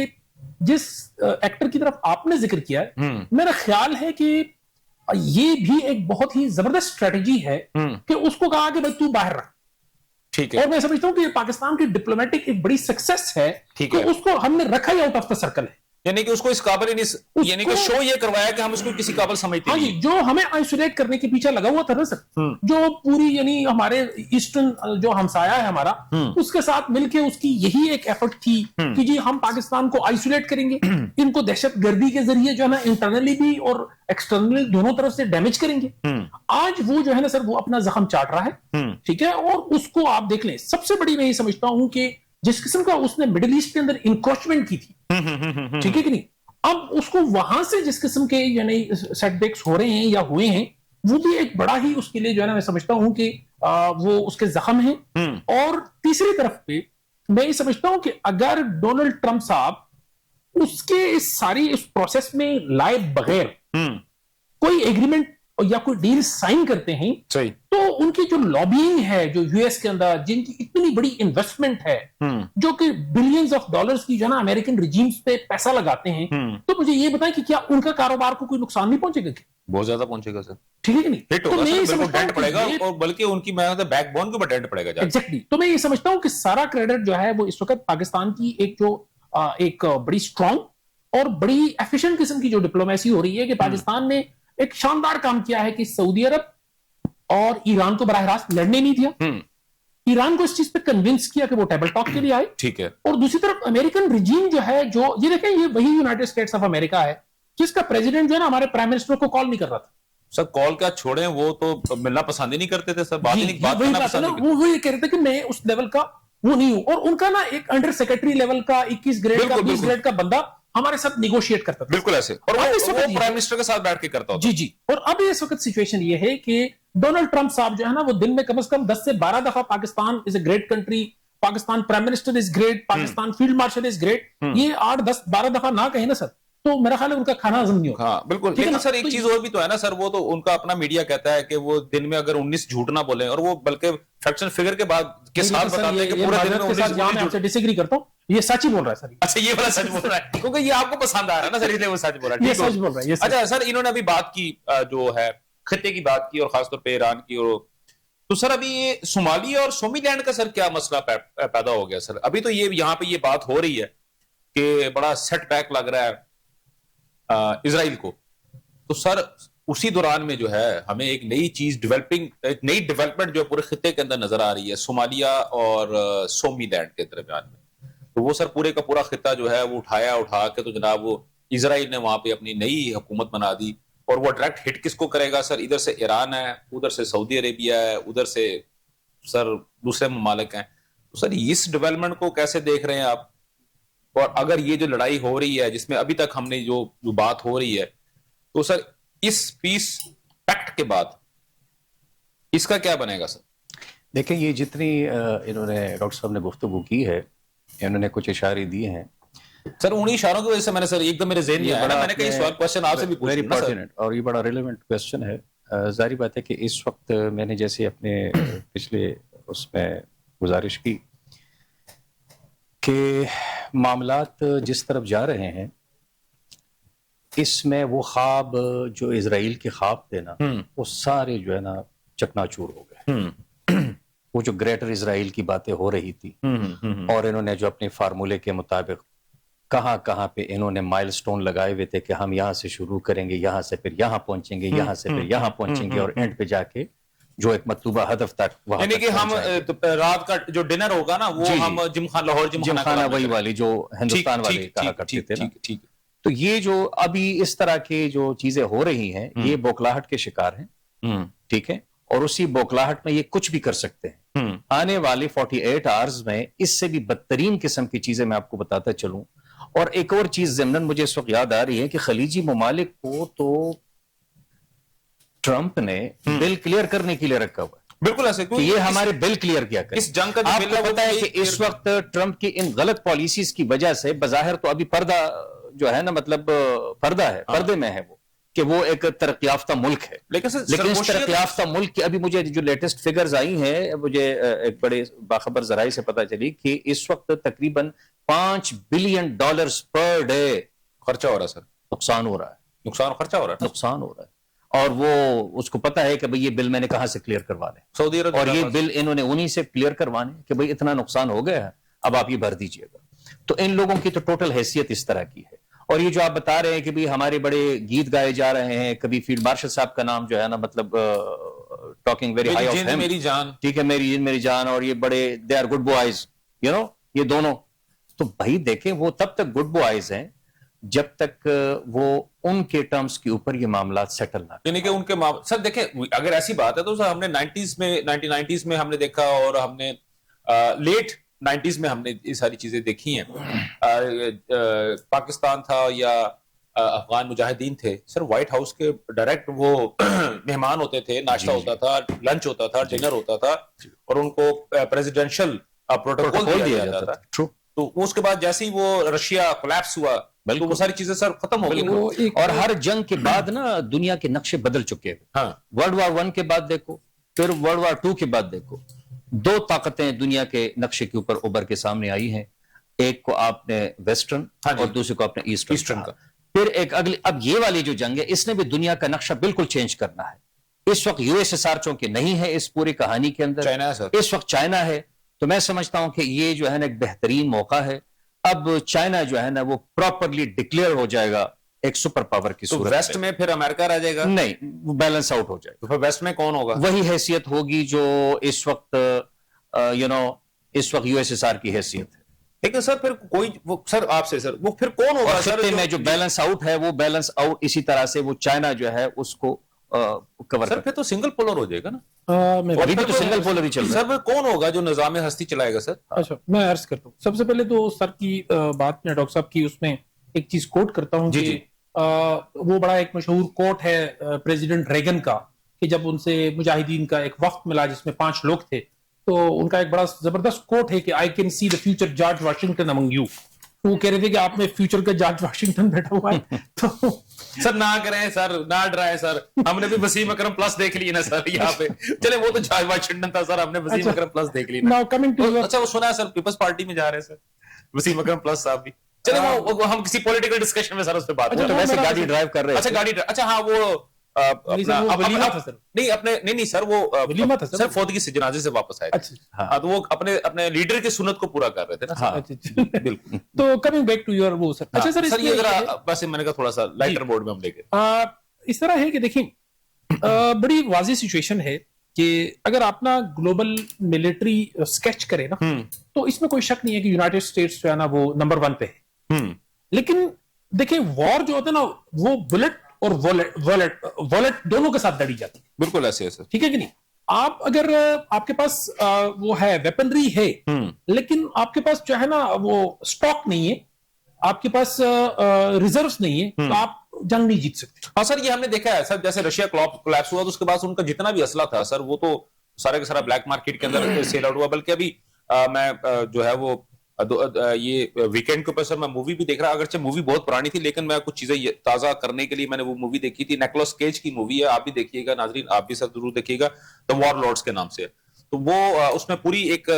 जिस एक्टर की तरफ आपने जिक्र किया है, मेरा ख्याल है कि ये भी एक बहुत ही जबरदस्त स्ट्रेटेजी है कि उसको कहा कि भाई तू बाहर रख, ठीक है। और मैं समझता हूं कि पाकिस्तान की डिप्लोमेटिक एक बड़ी सक्सेस है कि उसको हमने रखा ही आउट ऑफ द सर्कल है, यानी कि उसको इस काबिल ही नहीं, यानी कि शो ये करवाया कि हम उसको किसी काबिल समझते हैं। हाँ जी, जो हमें आइसोलेट करने के पीछे लगा हुआ था ना सर, जो पूरी यानी हमारे ईस्टर्न जो हमसाया है हमारा, उसके साथ मिलके उसकी यही एक एफर्ट थी कि जी हम पाकिस्तान को आइसोलेट करेंगे, इनको दहशतगर्दी के जरिए जो है ना इंटरनली भी और एक्सटर्नली दोनों तरफ से डैमेज करेंगे। आज वो जो है ना सर, वो अपना जख्म चाट रहा है, ठीक है। और उसको आप देख लें, सबसे बड़ी मैं ये समझता हूं कि जिस किस्म का उसने मिडिल ईस्ट के अंदर इंक्रोचमेंट की थी, ठीक है कि नहीं, अब उसको वहां से जिस किस्म के यानी सेटबैक्स हो रहे हैं या हुए हैं, वो भी एक बड़ा ही उसके लिए जो है ना, मैं समझता हूं कि वो उसके जख्म है। और तीसरी तरफ पे मैं ये समझता हूं कि अगर डोनाल्ड ट्रंप साहब उसके इस सारी इस प्रोसेस में लाए बगैर कोई एग्रीमेंट या कोई डील साइन करते हैं, सही, तो उनकी जो लॉबिंग है जो यूएस के अंदर, जिनकी इतनी बड़ी इन्वेस्टमेंट है, जो कि बिलियंस ऑफ डॉलर्स की जो है ना अमेरिकन रिजीम्स पे पैसा लगाते हैं, तो मुझे ये बताएं कि क्या उनका कारोबार को कोई नुकसान नहीं पहुंचेगा? बहुत ज्यादा पहुंचेगा सर, ठीक है कि नहीं? हिट होगा सर, बिल्कुल डेंट पड़ेगा, और बल्कि उनकी बैकबोन के ऊपर डेंट पड़ेगा। एग्जैक्टली। तो मैं ये समझता हूं कि सारा क्रेडिट जो है वो इस वक्त पाकिस्तान की एक जो एक बड़ी स्ट्रॉन्ग और बड़ी एफिशिएंट किस्म की जो डिप्लोमेसी हो रही है, कि पाकिस्तान ने एक शानदार काम किया है कि सऊदी अरब और ईरान को बराह रास्त लड़ने नहीं दिया, ईरान को इस चीज पे कन्विंस किया कि वो टेबल टॉक के लिए आए, ठीक है। और दूसरी तरफ अमेरिकन रिजीम जो है, जो ये देखें, ये वही यूनाइटेड स्टेट्स ऑफ अमेरिका है जिसका प्रेसिडेंट जो है ना हमारे प्राइम मिनिस्टर को कॉल नहीं कर रहा था सर। कॉल क्या छोड़े, वो तो मिलना पसंद ही नहीं करते थे सर, बात ही नहीं, बात करना पसंद नहीं करते। वो ये कह रहे थे कि मैं उस लेवल का वो नहीं हूं, और उनका ना एक अंडर सेक्रेटरी लेवल का 21 ग्रेड का 20 ग्रेड का बंदा हमारे साथ निगोशिएट करता था, बिल्कुल ऐसे, और वो प्राइम मिनिस्टर के साथ बैठ के करता होता। जी जी। और अब इस वक्त सिचुएशन ये है कि डोनाल्ड ट्रंप साहब जो है ना, वो दिन में कम से कम 10 से 12 दफा Pakistan is a great country, Pakistan prime minister is great, Pakistan field marshal is great, ये 8, 10, 12 दफा ना कहे ना सर, तो मेरा ख्याल है उनका खाना हजम नहीं होगा। हाँ बिल्कुल। लेकिन सर एक चीज और भी तो है ना सर, वो तो उनका अपना मीडिया कहता है कि वो दिन में अगर 19 झूठ ना बोले, और वो बल्कि फैक्शन फिगर के बाद के साथ बताते हैं कि पूरे दिन में 19 झूठ। डिसएग्री करता हूं, ये सच ही बोल रहा है सर। अच्छा, ये वाला सच बोल रहा है, क्योंकि ये आपको पसंद आ रहा है ना सर, इसलिए वो सच बोल रहा है। ये सच बोल रहा है। अच्छा सर, इन्होंने अभी बात की जो है खित्ते की बात की, और खासतौर पे ईरान की, और तो सर अभी ये सोमालिया और सोमीलैंड का सर क्या मसला पैदा हो गया सर? अभी तो ये यहाँ पे ये बात हो रही है कि बड़ा सेटबैक लग रहा है इजराइल को, तो सर उसी दौरान में जो है हमें एक नई चीज एक नई डेवलपमेंट जो पूरे खिते के अंदर नजर आ रही है, सोमालिया और सोमीलैंड के दरमियान में। तो वो सर पूरे का पूरा खिता जो है वो उठा के तो जनाब वो इजराइल ने वहां पे अपनी नई हुकूमत बना दी। और वो डायरेक्ट हिट किसको करेगा सर? इधर से ईरान है, उधर से सऊदी अरेबिया है, उधर से सर दूसरे ममालिक हैं। तो सर इस डेवलपमेंट को कैसे देख रहे हैं आप? और अगर ये जो लड़ाई हो रही है जिसमें अभी तक हमने जो बात हो रही है, तो सर इस पीस पैक्ट के बाद इसका क्या बनेगा सर? देखिए, ये जितनी इन्होंने डॉक्टर साहब ने गुफ्तगू की है, इन्होंने कुछ इशारे दिए हैं सर। उन्हीं इशारों की वजह से मैंने सर एकदम मेरे ज़हन में आया, मैंने कई सवाल क्वेश्चन आपसे भी पूछे ना सर। और ये बड़ा रिलेवेंट क्वेश्चन है। जाहिर बात है कि इस वक्त मैंने जैसे अपने पिछले उसमें गुजारिश की कि मामलात जिस तरफ जा रहे हैं, इसमें वो ख्वाब जो इजराइल के ख्वाब थे ना, वो सारे जो है ना चकनाचूर हो गए। वो जो ग्रेटर इजराइल की बातें हो रही थी, और इन्होंने जो अपने फार्मूले के मुताबिक कहां पे इन्होंने माइलस्टोन लगाए हुए थे कि हम यहां से शुरू करेंगे, यहां से फिर यहां पहुंचेंगे, यहां से फिर यहां पहुंचेंगे, और एंड पे जाके जो एक मतलूबा हदफ तक वहां यानी कि हम रात का जो डिनर होगा ना वो हम लाहौर जिमखाना वही वाली जो हिंदुस्तान वाले कहा करते थे ना। ठीक। तो ये जो अभी इस तरह के जो चीजें हो रही हैं, ये बौखलाहट के शिकार हैं, ठीक है, और उसी बौखलाहट में ये कुछ भी कर सकते हैं। आने वाले 48 आवर्स में इससे भी बदतरीन किस्म की चीजें मैं आपको बताता चलूं। और एक और चीज ज़िमनन मुझे इस वक्त याद आ रही है कि खलीजी ममालिक को तो ट्रंप ने बिल क्लियर करने के लिए रखा हुआ है। बिल्कुल ऐसे कि ये हमारे बिल क्लियर किया करें। इस जंग का आपको पता है कि इस वक्त ट्रंप की इन गलत पॉलिसीज की वजह से बाज़ाहिर तो अभी पर्दा जो है ना, मतलब पर्दा है, पर्दे में है वो, कि वो एक तरक्की याफ्ता मुल्क है। लेकिन इस तरक्की याफ्ता मुल्क की अभी मुझे जो लेटेस्ट फिगर्स आई हैं, मुझे एक बड़े बाखबर जराए से पता चली कि इस वक्त तकरीबन $5 बिलियन पर डे खर्चा हो रहा है सर। नुकसान हो रहा है, खर्चा हो रहा है, नुकसान हो रहा है। और वो उसको पता है कि भाई ये बिल मैंने कहां से क्लियर करवाने, सऊदी अरब, और ये बिल इन्होंने उन्हीं से क्लियर करवाने कि भाई इतना नुकसान हो गया है, अब आप ये भर दीजिएगा। तो इन लोगों की तो टोटल हैसियत इस तरह की है। और ये जो आप बता रहे हैं कि भाई हमारे बड़े गीत गाए जा रहे हैं, कभी फील्ड मार्शल साहब का नाम जो है ना, मतलब talking very high of him, मेरी जान, ठीक है, मेरी जान, और ये बड़े they are good boys, you know, ये दोनों। तो भाई देखें, वो तब तक गुड बॉयज हैं जब तक वो उनके टर्म्स के ऊपर ये मामला सेटल ना, यानी कि उनके सर देखें, अगर ऐसी बात है तो सर हमने 1990s में हमने देखा, और हमने लेट 90s में हमने ये सारी चीजें देखी हैं। पाकिस्तान था या अफगान मुजाहिदीन थे सर, व्हाइट हाउस के डायरेक्ट वो मेहमान होते थे, नाश्ता होता था, लंच होता था, डिनर होता था, और उनको प्रेसिडेंशियल प्रोटोकॉल दिया जाता था। तो उसके बाद जैसे ही वो रशिया कोलैप्स हुआ, तो वो सारी चीजें सर खत्म हो गई। और हर जंग के बाद ना दुनिया के नक्शे बदल चुके हैं। हाँ। वर्ल्ड वार 1 के बाद देखो, फिर वर्ल्ड वार 2 के बाद देखो, 2 ताकतें दुनिया के नक्शे के ऊपर उभर के सामने आई हैं। एक को आपने वेस्टर्न, और दूसरे को आपने ईस्टर्न का। फिर एक अगली, अब ये वाली जो जंग है, इसने भी दुनिया का नक्शा बिल्कुल चेंज करना है। इस वक्त यूएसएसआर चूंकि नहीं है इस पूरी कहानी के अंदर, चाइना है सर, इस वक्त चाइना है। तो मैं समझता हूं कि ये जो है ना एक बेहतरीन मौका है। अब चाइना जो है ना वो प्रॉपरली डिक्लेयर हो जाएगा एक सुपर पावर की सूरत। तो वेस्ट में फिर अमेरिका रह जाएगा? नहीं, वो बैलेंस आउट हो जाएगा। तो फिर वेस्ट में कौन होगा? वही हैसियत होगी जो इस वक्त इस वक्त यूएसएसआर की हैसियत है। लेकिन सर फिर कोई वो सर आपसे सर वो फिर कौन होगा सर? में जो बैलेंस आउट है, वो बैलेंस आउट इसी तरह से वो चाइना जो है उसको कवर सर फिर तो सिंगल पोलर हो जाएगा ना। अभी तो सिंगल पोलर ही चल रहा है। सर कौन होगा जो निजाम हस्ती चलाएगा सर? अच्छा, मैं अर्ज करता हूँ। सबसे पहले तो सर की बात में डॉक्टर साहब की उसमें एक चीज कोट करता हूँ कि वो बड़ा एक मशहूर कोट है प्रेसिडेंट रेगन का, कि जब उनसे मुजाहिदीन का एक वक्त मिला जिसमें 5 लोग थे, तो उनका एक बड़ा जबरदस्त कोट है कि I can see the future George Washington among you. वो कह रहे थे कि आप में फ्यूचर का जॉर्ज वाशिंगटन बैठा हुआ है। तो सर ना करें सर, ना डराएं सर, हमने भी वसीम अकरम प्लस देख लिया ना सर यहाँ पे। चले वो तो जॉर्ज वाशिंगटन था सर, हमने वसीम अकरम प्लस देख लिया। नाउ कमिंग टू, अच्छा वो सुना है सर पीपल्स पार्टी में जा रहे हैं सर वसीम अकरम प्लस साहब भी। चले वो हम किसी पॉलिटिकल डिस्कशन में सर उस पर बात करें। वैसे गाड़ी ड्राइव कर रहे हैं। अच्छा गाड़ी, अच्छा हाँ वो नहीं सर, वो सर फौत की जनाजे से वापस आए। हाँ, तो वो अपने लीडर की सुन्नत को पूरा कर रहे थे ना। हाँ, बिल्कुल। तो कमिंग बैक टू योर वो सर, अच्छा सर ये जरा वैसे मैंने कहा थोड़ा सा लाइटर बोर्ड में हम लेके इस तरह है कि देखिए, बड़ी वाज़ेह सिचुएशन है कि अगर आप ना ग्लोबल मिलिट्री स्केच करें ना, तो इसमें कोई शक नहीं है कि यूनाइटेड स्टेट्स जो है ना वो नंबर 1 पे है। लेकिन देखिए, वॉर जो होता है ना, वो बुलेट और वॉलेट दोनों के साथ लड़ी जाती है। बिल्कुल ऐसे है सर। ठीक है कि नहीं? आप अगर आपके पास वो है, वेपनरी है, लेकिन आपके पास जो है ना वो स्टॉक नहीं है, आपके पास रिजर्व्स नहीं है, तो आप जंग नहीं जीत सकते। हाँ सर, ये हमने देखा है सर, जैसे रशिया कोलैप्स हुआ तो उसके बाद उनका जितना भी असला था सर, वो तो सारे का सारा ब्लैक मार्केट के अंदर सेल आउट हुआ। बल्कि अभी मैं जो है वो ये वीकेंड के ऊपर सर मैं मूवी भी देख रहा, अगरचे मूवी बहुत पुरानी थी, लेकिन मैं कुछ चीजें ताजा करने के लिए मैंने वो मूवी देखी थी। निकोलस केज की मूवी है, आप भी देखिएगा नाजरीन, आप भी सर जरूर देखिएगा, द वॉर लॉर्ड्स के नाम से। तो वो उसमें पूरी एक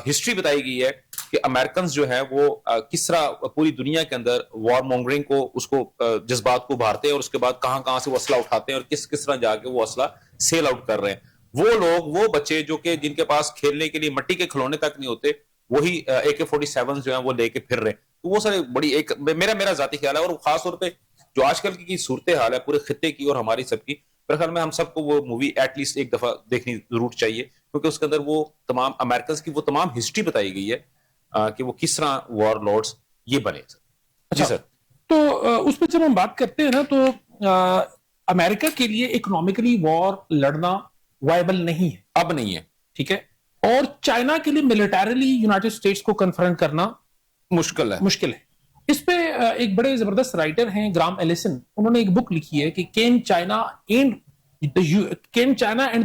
हिस्ट्री बताई गई है कि अमेरिकन जो है वो किस तरह पूरी दुनिया के अंदर वॉर मॉन्गरिंग को, उसको जज्बात को उभारते हैं और उसके बाद कहां कहां से वो असला उठाते हैं और किस किस तरह जाके वो असला सेल आउट कर रहे हैं। वो लोग, वो बच्चे जो कि जिनके पास खेलने के लिए मिट्टी के खिलौने तक नहीं होते, वही AK-47 जो है वो लेके फिर रहे हैं। तो वो सर बड़ी एक मेरा जाती ख्याल है, और खास तौर पे जो आजकल की सूरत हाल है पूरे खित्ते की और हमारी सबकी, मेरे ख्याल में हम सबको वो मूवी एटलीस्ट एक दफा देखनी जरूर चाहिए, क्योंकि उसके अंदर वो तमाम अमेरिकन की वो तमाम हिस्ट्री बताई गई है कि वो किस तरह वॉर लॉर्ड्स ये बने। जी सर। तो उस पर जब हम बात करते हैं ना, तो अमेरिका के लिए इकोनॉमिकली वॉर लड़ना वायबल नहीं है, अब नहीं है। ठीक है। और चाइना के लिए मिलिटरीली यूनाइटेड स्टेट्स को कन्फ्रंट करना मुश्किल है। इस पे एक बड़े जबरदस्त राइटर हैं ग्राम एलिसन, उन्होंने एक बुक लिखी है कि can China and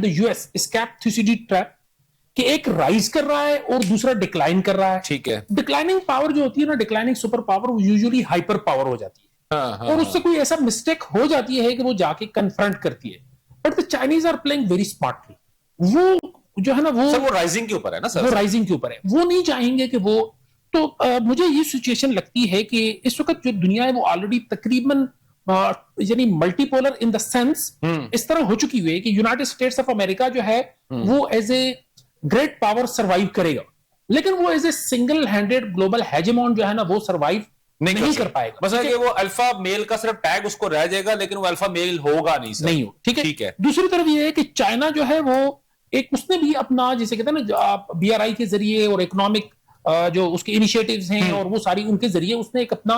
the US escape Thucydides trap, कि एक राइज कर रहा है और दूसरा डिक्लाइन कर रहा है। ठीक है। डिक्लाइनिंग पावर जो होती है ना, डिक्लाइनिंग सुपर पावर, वो यूजुअली हाइपर पावर हो जाती है। और उससे कोई ऐसा मिस्टेक हो जाती है कि वो जाके कन्फ्रंट करती है। But the Chinese are playing very smartly. वो जो है ना वो राइजिंग के ऊपर है ना सर, वो राइजिंग के ऊपर है, वो नहीं चाहेंगे कि वो, तो मुझे ये सिचुएशन लगती है कि इस वक्त जो दुनिया है वो ऑलरेडी तकरीबन यानी मल्टीपोलर इन द सेंस इस तरह हो चुकी हुई है कि यूनाइटेड स्टेट्स ऑफ अमेरिका जो है वो as a great power survive करेगा, लेकिन वो as a single handed global hegemon जो है ना वो सरवाइव नहीं कर पाएगा। बस है कि वो अल्फा मेल का सिर्फ टैग उसको रह जाएगा, लेकिन वो अल्फा मेल होगा नहीं सर। नहीं हो, ठीक है। दूसरी तरफ ये है कि चाइना जो है वो एक, उसने भी अपना जिसे कहते हैं ना BRI के जरिए और इकोनॉमिक जो उसके इनिशिएटिव्स हैं और वो सारी उनके जरिए उसने एक अपना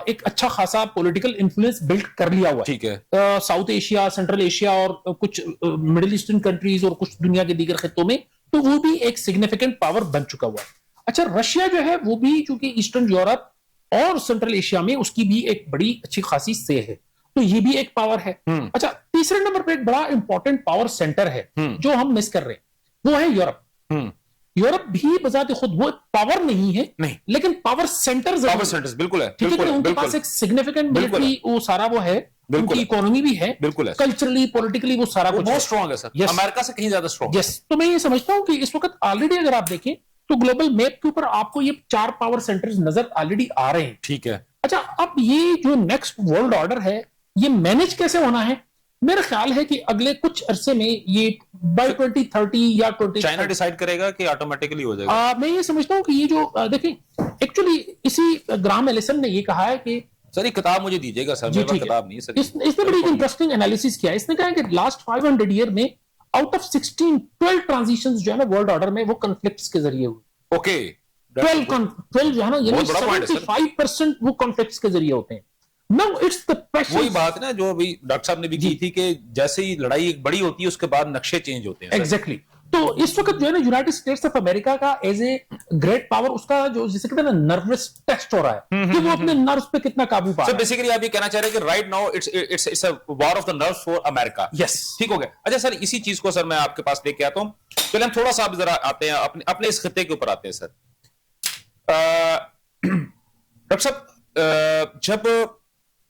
एक अच्छा खासा पॉलिटिकल इन्फ्लुएंस बिल्ड कर लिया हुआ है। ठीक है। साउथ एशिया, सेंट्रल एशिया और कुछ मिडिल ईस्टर्न कंट्रीज और कुछ दुनिया के दीगर खित्तों में, तो वो भी एक सिग्निफिकेंट पावर बन चुका हुआ है। अच्छा, रशिया जो है वो भी चूंकि ईस्टर्न यूरोप और सेंट्रल एशिया में उसकी भी एक बड़ी अच्छी खासी से है, तो ये भी एक पावर है। अच्छा, तीसरे नंबर पे एक बड़ा इंपॉर्टेंट पावर सेंटर है जो हम मिस कर रहे हैं, वो है यूरोप। यूरोप भी बजाते खुद वो पावर नहीं है, लेकिन पावर सेंटर्स बिल्कुल है। ठीक है, उनके पास एक सिग्निफिकेंट मिलिट्री वो सारा वो है, उनकी इकोनॉमी भी है, बिल्कुल है, कल्चरली पॉलिटिकली वो सारा कुछ बहुत स्ट्रांग है सर, अमेरिका से कहीं ज्यादा स्ट्रांग। यस, तो मैं ये समझता हूं कि इस वक्त ऑलरेडी अगर आप देखें तो ग्लोबल मैप के ऊपर आपको ये 4 पावर सेंटर्स नजर ऑलरेडी आ रहे हैं। ठीक है। अच्छा, अब ये जो नेक्स्ट वर्ल्ड ऑर्डर है ये मैनेज कैसे होना है? मेरा ख्याल है कि अगले कुछ अरसे में ये बाय 2030 या 20 चाइना डिसाइड करेगा कि ऑटोमेटिकली हो जाएगा। मैं ये समझता हूं कि ये जो देखिए, एक्चुअली इसी ग्राहम एलिसन ने ये कहा है कि सर ये किताब मुझे दीजिएगा सर, मेरे पास किताब नहीं है सर। इसने बड़ी इंटरेस्टिंग एनालिसिस किया। इसने कहा कि लास्ट 500 ईयर में आउट ऑफ 12 ट्रांजिशंस जो है ना वर्ल्ड ऑर्डर में वो कॉन्फ्लिक्ट्स के जरिए हुए। ओके, 12 जो है ना, ये 75% वो कॉन्फ्लिक्ट्स के जरिए होते हैं। Now it's the pressure. वही बात ना जो अभी डॉक्टर साहब ने भी की थी कि जैसे ही लड़ाई एक बड़ी होती है उसके बाद नक्शे चेंज होते हैं। एग्जैक्टली। तो इस वक्त जो है ना यूनाइटेड स्टेट्स ऑफ अमेरिका का एज ए ग्रेट पावर, उसका जो जिसे कहते हैं ना नर्वस टेस्ट हो रहा है कि वो अपने नर्व्स पे कितना काबू पा रहा है। बेसिकली आप ये कहना चाह रहे हैं कि right now it's a war of the nerves for America. Yes, ठीक हो गया। अच्छा सर, इसी चीज को सर मैं आपके पास लेके आता हूं। पहले हम थोड़ा सा जरा आते हैं अपने इस खित्ते के ऊपर आते हैं सर। डॉक्टर साहब, जब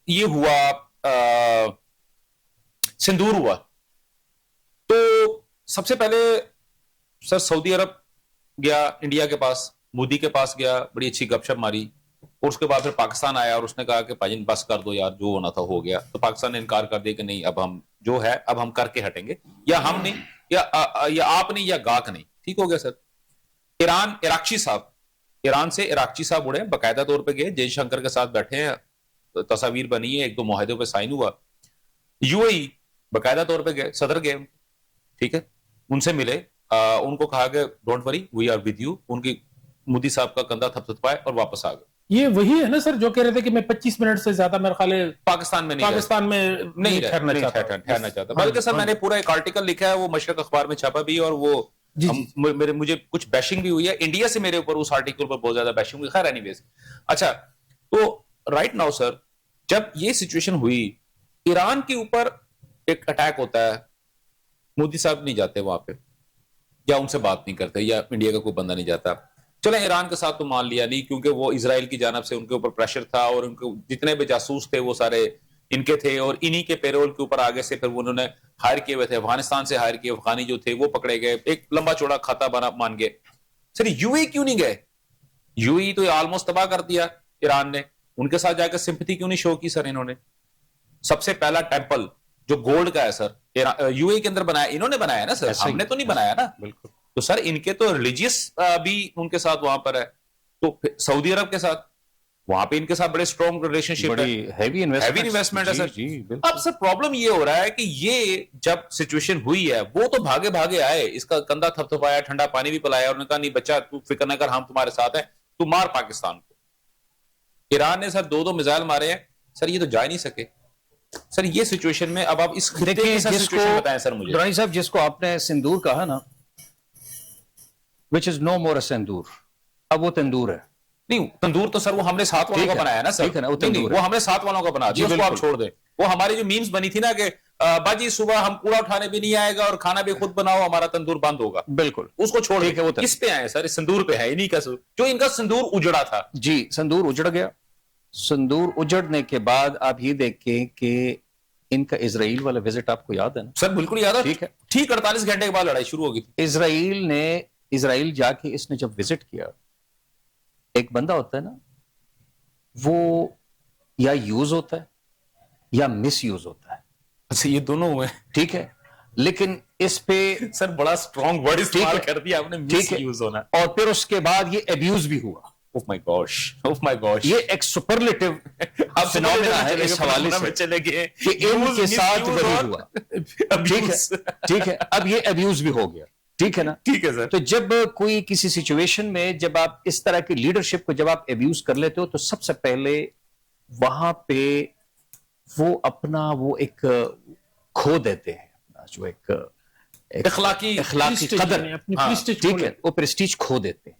ये हुआ सिंदूर हुआ, तो सबसे पहले सर सऊदी अरब गया, इंडिया के पास, मोदी के पास गया, बड़ी अच्छी गपशप मारी, और उसके बाद फिर पाकिस्तान आया और उसने कहा कि भाई बस कर दो यार, जो होना था हो गया। तो पाकिस्तान ने इनकार कर दिया कि नहीं, अब हम जो है अब हम करके हटेंगे, या हम नहीं, या आप नहीं, या गाक नहीं। ठीक हो गया सर। ईरान से इराकची साहब उड़े, बाकायदा तौर पर गए, जयशंकर के साथ बैठे हैं, तस्वीर बनी है, 1-2 मुआहदों पे साइन हुआ। यूएई बकायदा तौर पे गए, सदर गए, ठीक है, उनसे मिले, उनको कहा गया don't worry we are with you, उनकी मोदी साहब का कंधा थपथपाए और वापस आ गए। ये वही है ना सर जो कह रहे थे कि मैं 25 मिनट से ज्यादा मेरे ख्याल है पाकिस्तान में नहीं ठहरना चाहता। बल्कि सर मैंने पूरा एक आर्टिकल लिखा है, वो मशरक अखबार में छापा भी, और वो मुझे कुछ बैशिंग भी हुई है इंडिया से, मेरे ऊपर उस आर्टिकल पर बहुत ज्यादा बैशिंग हुई। खैर एनीवेज, अच्छा, तो राइट नाउ सर, जब ये सिचुएशन हुई, ईरान के ऊपर एक अटैक होता है, मोदी साहब नहीं जाते वहां पे, या उनसे बात नहीं करते, या इंडिया का कोई बंदा नहीं जाता। चले ईरान के साथ तो मान लिया नहीं, क्योंकि वो इजराइल की जानब से उनके ऊपर प्रेशर था, और उनके जितने भी जासूस थे वो सारे इनके थे, और इन्हीं के पेरोल के ऊपर आगे से फिर उन्होंने हायर किए हुए थे, अफगानिस्तान से हायर किए अफगानी जो थे वो पकड़े गए, एक लंबा चौड़ा खाता बना मान गए। सर यूएई क्यों नहीं गए? यूएई तो ऑलमोस्ट तबाह कर दिया ईरान ने, उनके साथ जाकर सिंपैथी क्यों नहीं शो की सर इन्होंने? सबसे पहला टेंपल जो गोल्ड का है सर, यूएई के अंदर बनाया, इन्होंने बनाया ना सर, हमने तो नहीं बनाया ना। बिल्कुल। तो सर इनके तो रिलीजियस भी उनके साथ वहां पर है, तो सऊदी अरब के साथ, वहां पे इनके साथ बड़े स्ट्रॉन्ग रिलेशनशिप है, हैवी इन्वेस्टमेंट है सर। अब सर प्रॉब्लम ये हो रहा है कि ये जब सिचुएशन हुई है, वो तो भागे भागे आए, इसका कंधा थपथपाया, ठंडा पानी भी पिलाया, और उन्होंने कहा नहीं बच्चा तू फिक्र न कर, हम तुम्हारे साथ हैं, तू मार पाकिस्तान को। ईरान ने सर 2-2 मिसाइल मारे हैं सर, ये तो जा नहीं सके सर। ये सिचुएशन में अब आप इस सिचुएशन बताएं सर मुझे। दुरानी साहब, जिसको आपने सिंदूर कहा ना, विच इज नो मोर अ सिंदूर, अब वो तंदूर है। नहीं, तंदूर तो सर वो हमने साथ वालों का बनाया ना सर, ठीक है ना, वो हमने साथ वालों का बना दिया, उसको आप छोड़ दें। वो हमारी जो मीम्स बनी थी ना कि बाजी सुबह हम कूड़ा उठाने भी नहीं आएगा और खाना भी खुद बनाओ, हमारा तंदूर बंद होगा, बिल्कुल उसको छोड़ दें। वो किस पे आए सर? इस सिंदूर पे है, इन्हीं का जो इनका सिंदूर उजड़ा था। जी, सिंदूर उजड़ गया। सिंदूर उजड़ने के बाद आप ये देखें कि इनका इजराइल वाला विजिट आपको याद है ना सर? बिल्कुल याद है। ठीक है, ठीक 48 घंटे के बाद लड़ाई शुरू हो गई थी। इजराइल जाके इसने जब विजिट किया, एक बंदा होता है ना, वो या यूज होता है या मिस यूज होता है। अच्छा, ये दोनों हुए, ठीक है, लेकिन इस पे सर बड़ा स्ट्रॉन्ग वर्ड इस्तेमाल कर दिया आपने, मिस यूज होना। और फिर उसके बाद ये अब्यूज भी हुआ। ओह माय गॉश, ये एक सुपरलेटिव फिनोमेना है इस हवाले से चले गए कि इनके साथ वही हुआ। ठीक है, अब ये अब्यूज भी हो गया, ठीक है ना? ठीक है सर। तो जब कोई किसी सिचुएशन में जब आप इस तरह की लीडरशिप को जब आप अब्यूज कर लेते हो, तो सबसे पहले वहां पे वो अपना वो एक खो देते हैं, अपना जो एक अखलाकी कदर, ठीक है, वो प्रेस्टीज खो देते हैं।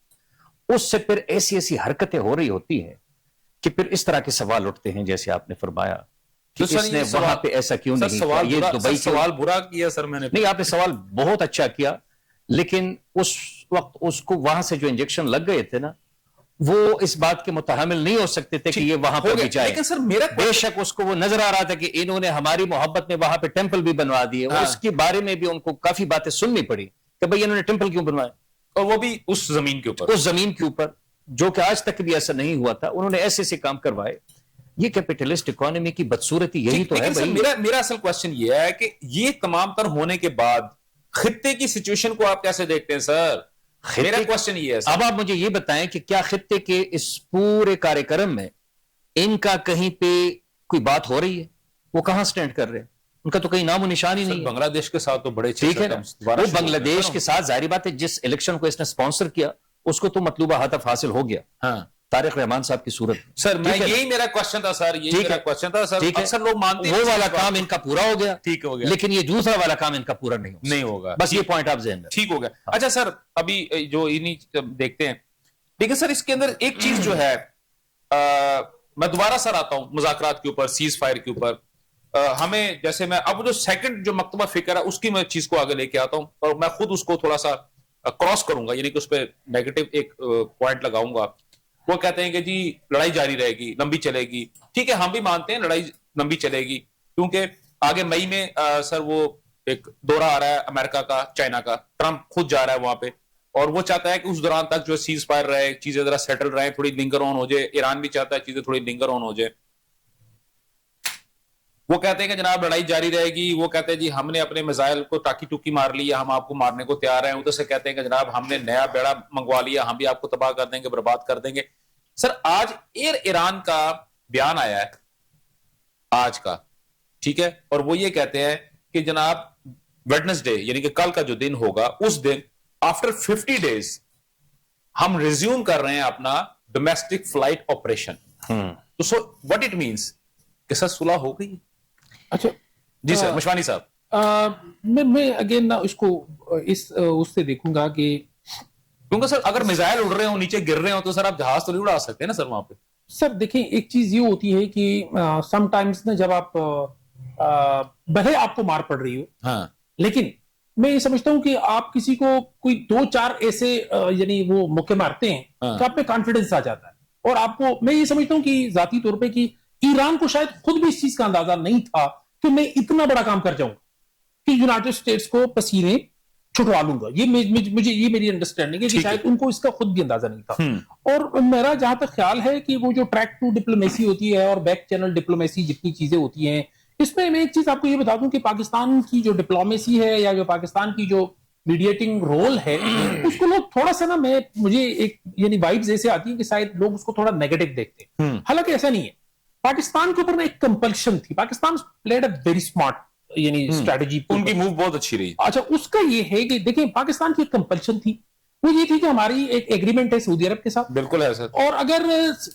उससे फिर ऐसी ऐसी हरकतें हो रही होती हैं कि फिर इस तरह के सवाल उठते हैं, जैसे आपने फरमाया कि तो इसने वहां पे ऐसा क्यों नहीं किया। ये दुबई सवाल बुरा किया सर मैंने? नहीं, आपने सवाल बहुत अच्छा किया, लेकिन उस वक्त उसको वहां से जो इंजेक्शन लग गए थे ना, वो इस बात के मुतहमिल नहीं हो सकते थे कि ये वहां पर भी जाए। लेकिन सर मेरा बेशक उसको वो नजर आ रहा था कि इन्होंने हमारी मोहब्बत में वहां पे टेंपल भी बनवा दिए, हाँ। उसके बारे में भी उनको काफी बातें सुननी पड़ी कि भाई इन्होंने टेंपल क्यों बनवाए, और वो भी उस जमीन के ऊपर, उस जमीन के ऊपर, जो कि आज तक भी ऐसा नहीं हुआ था। उन्होंने ऐसे ऐसे काम करवाए। ये कैपिटलिस्ट इकोनॉमी की बदसूरती यही तो है भाई। मेरा असल क्वेश्चन ये है कि ये तमाम तर होने के बाद खित्ते की सिचुएशन को आप कैसे देखते हैं सर? मेरा क्वेश्चन ये है सर। अब आप मुझे ये बताएं कि क्या खित्ते के इस पूरे कार्यक्रम में इनका कहीं पे कोई बात हो रही है? वो कहां स्टैंड कर रहे हैं? उनका तो कहीं नामो निशान ही नहीं। बांग्लादेश के साथ तो बड़े ठीक है ना, वो बांग्लादेश के साथ जाहिर बात है, जिस इलेक्शन को इसने स्पॉन्सर किया उसको तो मतलूबा हदफ हासिल हो गया। हाँ, तारिक रहमान साहब की सूरत। सर मैं यही मेरा क्वेश्चन था सर, यही मेरा क्वेश्चन था सर। अक्सर लोग मानते हैं वो वाला काम इनका पूरा हो गया, ठीक हो गया, लेकिन ये दूसरा वाला काम इनका पूरा नहीं होगा। बस ये पॉइंट आप ज़हन में, ठीक हो गया। अच्छा सर, अभी जो इन्हीं देखते हैं, देखिए सर इसके अंदर एक चीज जो है, मैं दोबारा सर आता हूं मुज़ाकरात के ऊपर, सीज फायर के ऊपर। हमें जैसे मैं अब जो सेकंड जो मकतबा फिक्र है उसकी मैं चीज को आगे लेके आता हूं, और मैं खुद उसको थोड़ा सा क्रॉस करूंगा, यानी कि उस पर नेगेटिव एक पॉइंट लगाऊंगा। वो कहते हैं कि जी लड़ाई जारी रहेगी, लंबी चलेगी। ठीक है, हम भी मानते हैं लड़ाई लंबी चलेगी, क्योंकि आगे मई में सर वो एक दौरा आ रहा है अमेरिका का, चाइना का, ट्रंप खुद जा रहा है वहां पे, और वो चाहता है कि उस दौरान तक जो सीज फायर रहे, चीजें जरा सेटल रहे, थोड़ी लिंगर ऑन हो जाए। ईरान भी चाहता है चीजें थोड़ी लिंगर ऑन हो जाए। वो कहते हैं कि जनाब लड़ाई जारी रहेगी। वो कहते हैं जी हमने अपने मिसाइल को टाकी टूकी मार ली, हम आपको मारने को तैयार हैं। उधर से कहते हैं कि जनाब हमने नया बेड़ा मंगवा लिया, हम भी आपको तबाह कर देंगे, बर्बाद कर देंगे। सर आज एयर ईरान का बयान आया है आज का, ठीक है, और वो ये कहते हैं कि जनाब वेडनेसडे यानी कि कल का जो दिन होगा उस दिन आफ्टर 50 डेज हम रिज्यूम कर रहे हैं अपना डोमेस्टिक फ्लाइट ऑपरेशन। तो सो व्हाट इट मींस कि सर सुलह हो गई। अच्छा जी सर, मशवानी साहब। मैं अगेन ना इसको इस उससे देखूंगा कि क्योंकि सर अगर मिसाइल उड़ रहे हो, नीचे गिर रहे हो, तो सर आप जहाज तो नहीं उड़ा सकते ना सर वहां पे। सर देखिए, एक चीज ये होती है कि समटाइम्स ना जब आप भले आपको मार पड़ रही हो, हाँ, लेकिन मैं ये समझता हूं कि आप किसी को कोई 2-4 ऐसे यानी वो मौके मारते हैं हाँ। तो आप में कॉन्फिडेंस आ जाता है। और आपको मैं ये समझता हूं कि जाती तौर पे कि ईरान को शायद खुद भी इस चीज का अंदाजा नहीं था कि मैं इतना बड़ा काम कर जाऊंगा कि यूनाइटेड स्टेट्स को पसीने छुटवा लूंगा। ये मुझे ये मेरी अंडरस्टैंडिंग है कि शायद उनको इसका खुद भी अंदाजा नहीं था। और मेरा जहां तक ख्याल है कि वो जो ट्रैक टू डिप्लोमेसी होती है और बैक चैनल डिप्लोमेसी जितनी चीजें होती हैं, इसमें मैं एक चीज आपको ये बता दूं कि पाकिस्तान की जो डिप्लोमेसी है या जो पाकिस्तान की जो मीडिएटिंग रोल है उसको लोग थोड़ा सा ना मुझे एक यानी वाइब्स ऐसे आती है कि शायद लोग उसको थोड़ा नेगेटिव देखते हैं। हालांकि ऐसा नहीं है। पाकिस्तान के ऊपर ना एक कंपल्शन थी। Pakistan played a very smart यानी स्ट्रेटजी, उनकी मूव बहुत अच्छी रही। अच्छा, उसका ये है कि देखिए पाकिस्तान की एक कंपल्शन थी, वो ये थी कि हमारी एक एग्रीमेंट है सऊदी अरब के साथ। बिल्कुल है सर। और अगर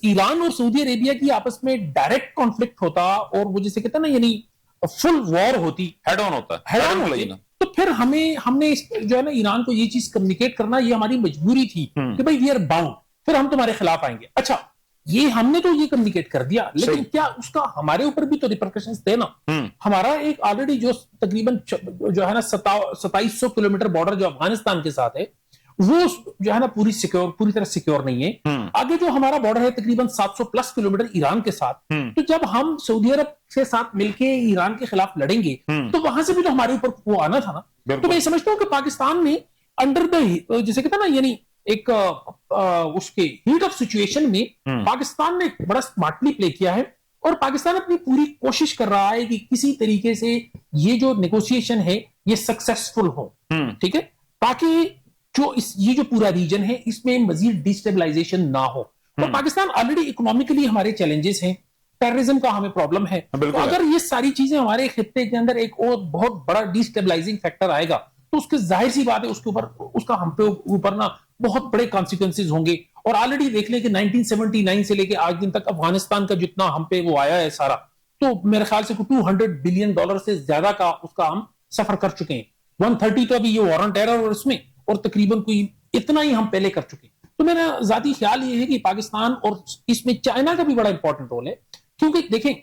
ईरान और सऊदी अरेबिया की आपस में डायरेक्ट कॉन्फ्लिक्ट होता और वो जिसे कहते हैं ना यानी फुल वॉर होती, हेड ऑन होता, तो फिर हमने जो है ना ईरान को ये चीज कम्युनिकेट करना ये हमारी मजबूरी थी कि भाई वी आर बाउंड, फिर हम तुम्हारे खिलाफ आएंगे। अच्छा, ये हमने तो ये कम्युनिकेट कर दिया, लेकिन क्या उसका हमारे ऊपर भी तो रिपरकशंस थे ना। हमारा एक ऑलरेडी जो तकरीबन जो है ना 2700 किलोमीटर बॉर्डर जो अफगानिस्तान के साथ है, वो जो है ना पूरी तरह सिक्योर नहीं है। आगे जो हमारा बॉर्डर है तकरीबन 700 प्लस किलोमीटर ईरान के साथ, तो जब हम सऊदी अरब के साथ मिलके ईरान के खिलाफ लड़ेंगे तो वहां से भी तो हमारे ऊपर वो आना था ना। तो मैं समझता हूं कि पाकिस्तान ने अंडर द जैसे कहते हैं ना यानी एक उसके हीट ऑफ सिचुएशन में पाकिस्तान ने बड़ा स्मार्टली प्ले किया है और पाकिस्तान अपनी पूरी कोशिश कर रहा है कि किसी तरीके से ये जो नेगोशिएशन है ये सक्सेसफुल हो, ठीक है, ताकि जो ये जो पूरा रीजन है इसमें मजीद डिस्टेबलाइजेशन ना हो। तो पाकिस्तान ऑलरेडी इकोनॉमिकली हमारे चैलेंजेस हैं, टेररिज्म का हमें प्रॉब्लम है, तो अगर ये सारी चीजें हमारे खित्ते के अंदर एक और बहुत बड़ा डिस्टेबलाइजिंग फैक्टर आएगा तो उसके जाहिर सी बात है उसका हम पे ऊपर ना बहुत बड़े कॉन्सिक्वेंसेज होंगे। और ऑलरेडी देख लें कि 1979 से लेके आज दिन तक अफगानिस्तान का जितना हम पे वो आया है सारा, तो मेरे ख्याल से $200 बिलियन से ज्यादा का उसका हम सफर कर चुके हैं। 130 तो अभी ये वॉर ऑन टेरर और उसमें, और तकरीबन कोई इतना ही हम पहले कर चुके हैं। तो मेरा जाती ख्याल ये है कि पाकिस्तान और इसमें चाइना का भी बड़ा इंपॉर्टेंट रोल है, क्योंकि देखें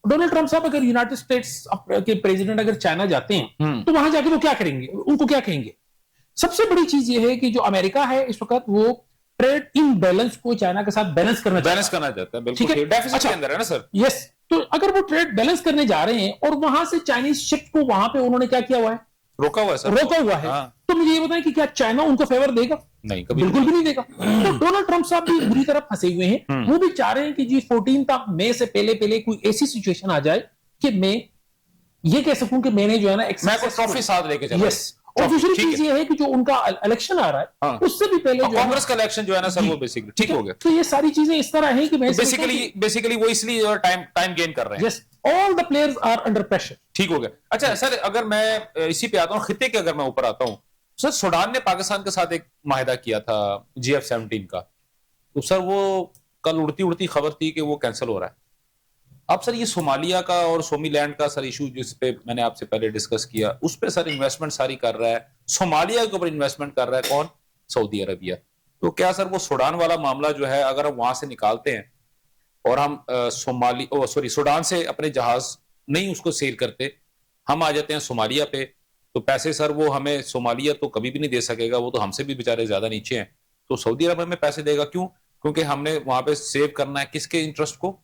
डोनाल्ड ट्रंप साहब अगर यूनाइटेड स्टेट्स के प्रेसिडेंट अगर चाइना जाते हैं तो वहां जाके वो क्या करेंगे, उनको क्या कहेंगे? सबसे बड़ी चीज ये है कि जो अमेरिका है इस वक्त वो ट्रेड इम्बैलेंस को चाइना के साथ बैलेंस करना चाहता है, बिल्कुल ठीक है, डेफिसिट के अंदर है ना सर। यस, तो अगर वो ट्रेड बैलेंस करने जा रहे हैं और वहां से चाइनीज शिप को वहां पे उन्होंने क्या किया हुआ है, रोका हुआ है सर, रोका हुआ है। तो मुझे ये बताएं कि क्या चाइना उनको फेवर देगा? नहीं, कभी बिल्कुल भी नहीं देगा। तो डोनाल्ड ट्रंप साहब भी बुरी तरह फंसे हुए हैं। वो भी चाह रहे हैं कि G14 मई से पहले कोई ऐसी सिचुएशन आ जाए कि मैं ये कह सकूं कि मैंने जो है ना मैं ट्रॉफी साथ लेके चला। यस, और दूसरी चीज ये है कि जो उनका इलेक्शन आ रहा है उससे भी पहले जो कांग्रेस का इलेक्शन जो है ना सर वो बेसिकली ठीक हो गया। तो ये सारी चीजें इस तरह हैं कि बेसिकली वो इसलिए टाइम गेन कर रहे हैं। Yes, all the players are under pressure. ठीक हो गया। अच्छा सर, अगर मैं इसी पे आता हूं, खित्ते के अगर मैं ऊपर आता हूं, सर सूडान ने पाकिस्तान के साथ एक माहिदा किया था GF-17 का, तो सर वो कल उड़ती उड़ती खबर थी कि वो कैंसिल हो रहा है। अब सर ये सोमालिया का और सोमीलैंड का सर इशू जिस पे मैंने आपसे पहले डिस्कस किया, उस पे सर इन्वेस्टमेंट सारी कर रहा है, सोमालिया के ऊपर इन्वेस्टमेंट कर रहा है कौन? Saudi Arabia. तो क्या सर वो सूडान वाला मामला जो है अगर हम वहां से निकालते हैं और हम सूडान से अपने जहाज नहीं उसको सेल करते, हम आ जाते हैं सोमालिया पे, तो पैसे सर वो हमें सोमालिया तो कभी भी नहीं दे सकेगा, वो तो हमसे भी बेचारे ज्यादा नीचे हैं। तो सऊदी अरब हमें पैसे देगा क्यों? क्योंकि हमने वहां पे सेव करना है किसके इंटरेस्ट को?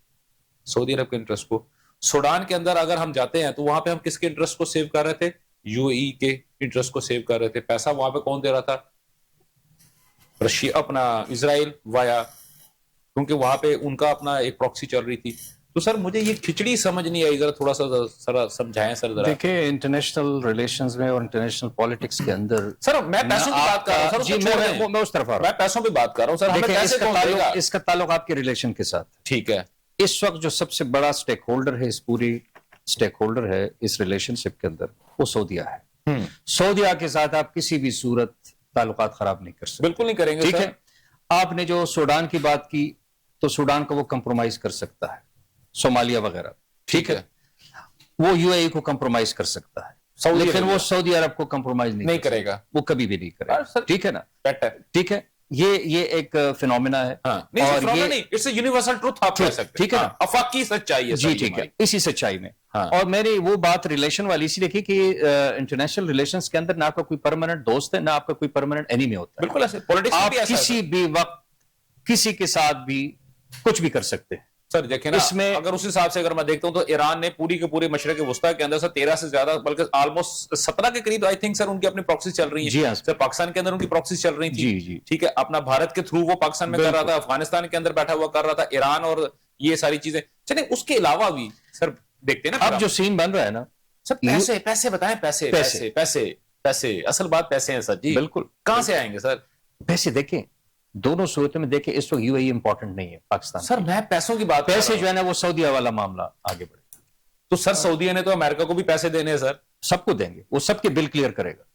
सऊदी अरब के इंटरेस्ट को। सूडान के अंदर अगर हम जाते हैं तो वहां पे हम किसके इंटरेस्ट को सेव कर रहे थे? UAE के इंटरेस्ट को सेव कर रहे थे। पैसा वहां पे कौन दे रहा था? रशिया, अपना इजराइल वाया, क्योंकि वहां पे उनका अपना एक प्रॉक्सी चल रही थी। तो सर मुझे ये खिचड़ी समझ नहीं आई, जरा थोड़ा सा समझाएं सर जरा। देखिए इंटरनेशनल रिलेशंस में और इंटरनेशनल पॉलिटिक्स के अंदर सर मैं पैसों की बात कर रहा हूं सर, मैं उस तरफ आ रहा हूं, मैं पैसों की बात कर रहा हूं सर। हमें इसका ताल्लुक आपके रिलेशन के साथ। ठीक है, इस वक्त जो सबसे बड़ा स्टेक होल्डर है इस पूरी स्टेक होल्डर है इस रिलेशनशिप के अंदर, वो सऊदीया है। सऊदीया के साथ आप किसी भी सूरत ताल्लुकात खराब नहीं कर सकते, बिल्कुल नहीं करेंगे। ठीक है। आपने जो सूडान की बात की, तो सूडान को वो कंप्रोमाइज कर सकता है, सोमालिया वगैरह, ठीक है। वो यूएई को कंप्रोमाइज कर सकता है, लेकिन वो सऊदी अरब को कंप्रोमाइज नहीं करेगा, वो कभी भी नहीं करेगा, ठीक है ना। ठीक है, ये एक फिनोमेना है। नहीं, और ये इट्स अ यूनिवर्सल ट्रुथ आप कह सकते, ठीक है ना, अफाकी सच्चाई है जी, ठीक है, इसी सच्चाई में। और मेरी वो बात रिलेशन वाली इसी देखिए कि इंटरनेशनल रिलेशंस के अंदर ना आपका कोई परमानेंट दोस्त है, ना आपका कोई परमानेंट एनिमी होता है। बिल्कुल ऐसे पॉलिटिक्स आप किसी भी वक्त किसी के साथ भी कुछ भी कर सकते हैं। सर देखिए ना, इसमें अगर उस हिसाब से अगर मैं देखता हूं तो ईरान ने पूरी के पूरे मशरक वस्ता के अंदर से 13 से ज्यादा, बल्कि ऑलमोस्ट 17 के करीब आई थिंक सर उनकी अपनी प्रॉक्सी चल रही है। जी हाँ सर, पाकिस्तान के अंदर उनकी प्रॉक्सी चल रही थी। जी जी, ठीक है, अपना भारत के थ्रू वो पाकिस्तान में कर रहा था, अफगानिस्तान के अंदर बैठा हुआ कर रहा था, ईरान और ये सारी चीजें। चलिए उसके अलावा भी सर देखते हैं ना, अब जो सीन बन रहा है ना सर, पैसे पैसे बताएं, पैसे पैसे पैसे पैसे, असल बात पैसे हैं सर जी। बिल्कुल, कहां से आएंगे सर पैसे? देखें, दोनों सूरतों में देखें, इस वक्त यूएई इंपॉर्टेंट नहीं है पाकिस्तान। सर मैं पैसों की बात, पैसे जो है ना वो सऊदीया वाला मामला आगे बढ़ेगा। तो सर सऊदीया ने तो अमेरिका को भी पैसे देने हैं सर, सबको देंगे, वो सबके बिल क्लियर करेगा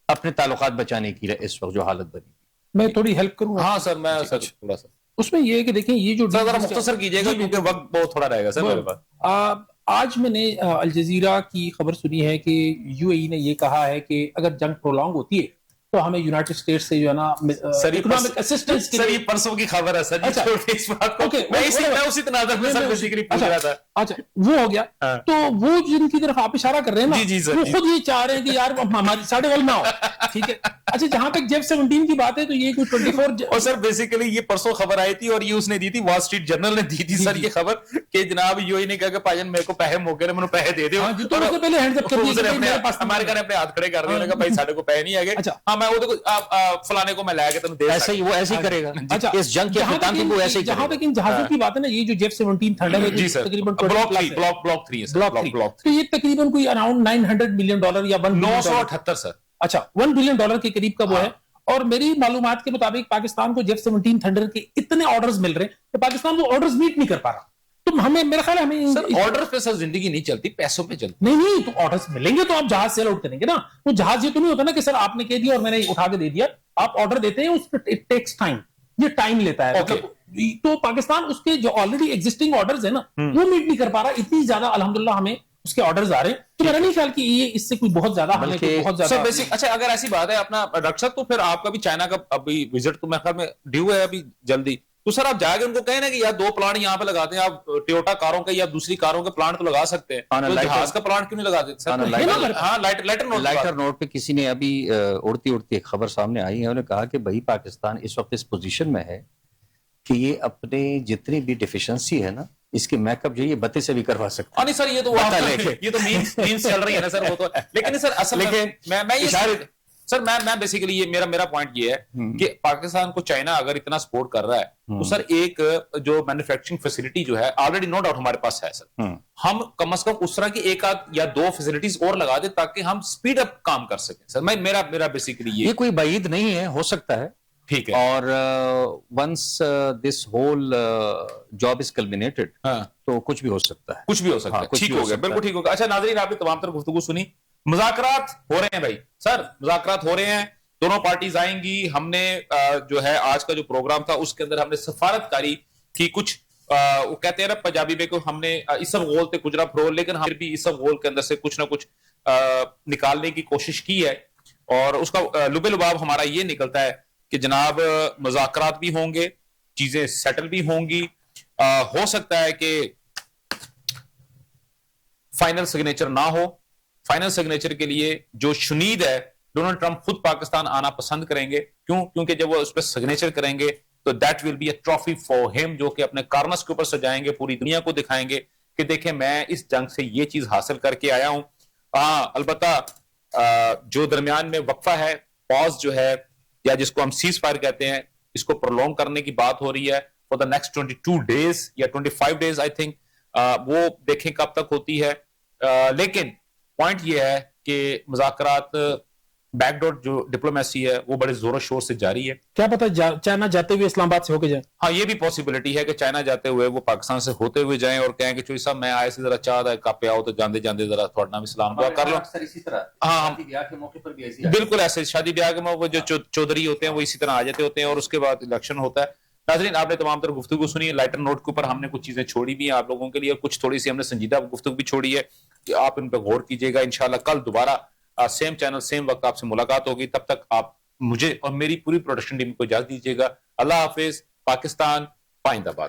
अपने ताल्लुकात बचाने की इस वक्त जो हालत बनी। मैं थोड़ी हेल्प करूंगा। हाँ सर, मैं सर थोड़ा सा उसमें ये है कि देखें, ये जो जरा मुख्तसर कीजिएगा क्योंकि वक्त बहुत थोड़ा रहेगा सर मेरे पास। आज मैंने अल जजीरा की खबर सुनी है कि यूएई ने ये कहा है कि अगर जंग प्रोलॉन्ग होती है तो हमें यूनाइटेड स्टेट्स से जो है ना इकोनॉमिक असिस्टेंस के सर, ये परसों की खबर है सर, अच्छा, इस बात को मैं उसी तनाज़ुर में सर बेसिकली पूछ रहा था। अच्छा, वो हो गया। तो वो जिनकी तरफ आप इशारा कर रहे हैं ना, जी सर, वो खुद ये चाह रहे हैं कि यार हमारी साढ़े वाल ना हो, ठीक है। अच्छा, जहां तक जेफ 17 की बात है तो ये कुछ 24 और सर बेसिकली ये परसों खबर आई थी और ये उसने दी थी, वॉल स्ट्रीट जर्नल ने दी थी सर ये खबर कि जनाब यूएई ने कहा कि भाईजान मेरे को पैसे मौके ने मैंने पैसे दे दो। तो पहले हैंड्स अप कर दिए, अमेरिका ने अपने हाथ खड़े कर दिए, भाई साढ़े को पैसे नहीं आगे। हाँ, मैं वो देखो फलाने को मैं लाया के तुम दे, ऐसे ही वो ऐसे ही करेगा। अच्छा, इस जंग के खिताब में वो ऐसे ही, जहां तक इन जहाजों की बात है ना, ये जो जेफ 17 थंडर है तकरीबन ब्लॉक 3 है, तो ये तकरीबन कोई अराउंड $900 मिलियन या 978 सर, अच्छा $1 बिलियन के करीब का वो है। और मेरी मालूमात के मुताबिक पाकिस्तान को जेफ 17 थंडर के इतने ऑर्डर्स मिल रहे हैं कि पाकिस्तान वो ऑर्डर्स मीट नहीं कर पा रहा। तो हमें, मेरा ख्याल है हमें सर ऑर्डर पे सर जिंदगी नहीं चलती, पैसों पे चलती। नहीं, तो ऑर्डर्स मिलेंगे तो आप जहाज सेल आउट करेंगे ना। वो जहाज ये तो नहीं होता ना कि सर आपने कह दिया और मैंने उठा के दे दिया। आप ऑर्डर देते हैं, उस पर इट टेक्स टाइम, ये टाइम लेता है। तो पाकिस्तान उसके जो ऑलरेडी एग्जिस्टिंग ऑर्डर्स है ना, वो मीट नहीं कर पा रहा। इतनी ज्यादा अल्हम्दुलिल्लाह हमें उसके ऑर्डर्स आ रहे हैं, तो मेरा नहीं ख्याल कि ये इससे कोई बहुत ज्यादा बेसिक। अच्छा, अगर ऐसी बात है अपना रक्षक, तो फिर आपका भी चाइना का अभी विजिट तो मेरे ख्याल में ड्यू है अभी जल्दी, तो सर आप जाके उनको कहें ना कि यार 2 प्लांट यहाँ पे लगाते हैं, आप टोयोटा कारों के या दूसरी कारों के प्लांट तो लगा सकते हैं, तो जहाज का प्लांट क्यों नहीं लगा देते सर? लाइटर नोट पे किसी ने अभी उड़ती उड़ती एक खबर सामने आई है, उन्होंने कहा कि भाई पाकिस्तान इस वक्त इस पोजीशन में है कि ये अपने जितनी भी डिफिशिएंसी है ना, इसके मैकअप जो ये बत्ती से भी करवा सकते हैं। नहीं सर, ये तो मीम्स चल रही है ना सर, वो तो, लेकिन सर असल में मैं बेसिकली ये मेरा पॉइंट ये है कि पाकिस्तान को चाइना अगर इतना सपोर्ट कर रहा है तो सर एक जो मैन्युफैक्चरिंग फैसिलिटी जो है ऑलरेडी नो डाउट हमारे पास है सर, हम कम से कम उस तरह की 1 या 2 फैसिलिटीज और लगा दे ताकि हम स्पीड अप काम कर सकें सर। मेरा बेसिकली ये कोई बाइद नहीं है, हो सकता है, ठीक है। और once this whole job is culminated, तो कुछ भी हो सकता है, कुछ भी हो सकता है, ठीक हो गया, बिल्कुल ठीक हो गया। अच्छा नाज़रीन, आपने तमाम तरह गुफ्तगू सुनी, मुज़ाकरात हो रहे हैं भाई सर, मुज़ाकरात हो रहे हैं, दोनों पार्टीज आएंगी। हमने जो है आज का जो प्रोग्राम था उसके अंदर हमने सफारतकारी की कुछ वो कहते हैं ना पंजाबी में को हमने इसब गोल ते गुजरा फरोल, लेकिन हम भी इसब गोल के अंदर से कुछ ना कुछ निकालने की कोशिश की है और उसका लुबे लुबाब हमारा ये निकलता है कि जनाब मुज़ाकरात भी होंगे, चीजें सेटल भी होंगी, हो सकता है कि फाइनल सिग्नेचर ना हो। फाइनल सिग्नेचर के लिए जो शुनीद है, डोनाल्ड ट्रंप खुद पाकिस्तान आना पसंद करेंगे। क्योंकि जब वो उस पर सिग्नेचर करेंगे तो that will be a trophy for him, जो कि अपने कार्नस के ऊपर सजाएंगे, पूरी दुनिया को दिखाएंगे कि देखें मैं इस जंग से ये चीज हासिल करके आया हूं। अलबत्ता जो दरमियान में वक्फा है, पॉज जो है, या जिसको हम सीज फायर कहते हैं, इसको प्रोलॉन्ग करने की बात हो रही है फॉर द नेक्स्ट 22 डेज या 25 डेज आई थिंक, वो देखें कब तक होती है। लेकिन पॉइंट ये है कि मुज़ाकरात बैकडोर जो डिप्लोमेसी है वो बड़े जोरों शोर से जारी है। क्या पता चाइना जाते हुए इस्लामाबाद से होके जाए। हाँ, ये भी पॉसिबिलिटी है कि चाइना जाते हुए वो पाकिस्तान से होते हुए जाएं और कहें कि चोई साहब मैं आए से जरा चाह कप आओ तो जाते जाते जरा थोड़ा नाम इस्लाम दुआ कर लो। अक्सर इसी तरह हाँ, शादी ब्याह के मौके पर भी ऐसी बिल्कुल ऐसे शादी ब्याह के मौके जो चौधरी होते हैं वो इसी तरह आ जाते होते हैं और उसके बाद इलेक्शन होता है। नाजरीन, आपने तमाम तरह गुफ्तगू सुनी है। लाइटर नोट के ऊपर हमने कुछ चीजें छोड़ी भी हैं आप लोगों के लिए, कुछ थोड़ी सी हमने संजीदा गुफ्तगू भी छोड़ी है कि आप इन पर गौर कीजिएगा। इंशाल्लाह कल दोबारा सेम चैनल सेम वक्त आपसे मुलाकात होगी। तब तक आप मुझे और मेरी पूरी प्रोडक्शन टीम को इजाजत दीजिएगा। अल्लाह हाफिज। पाकिस्तान पाइंदाबाद।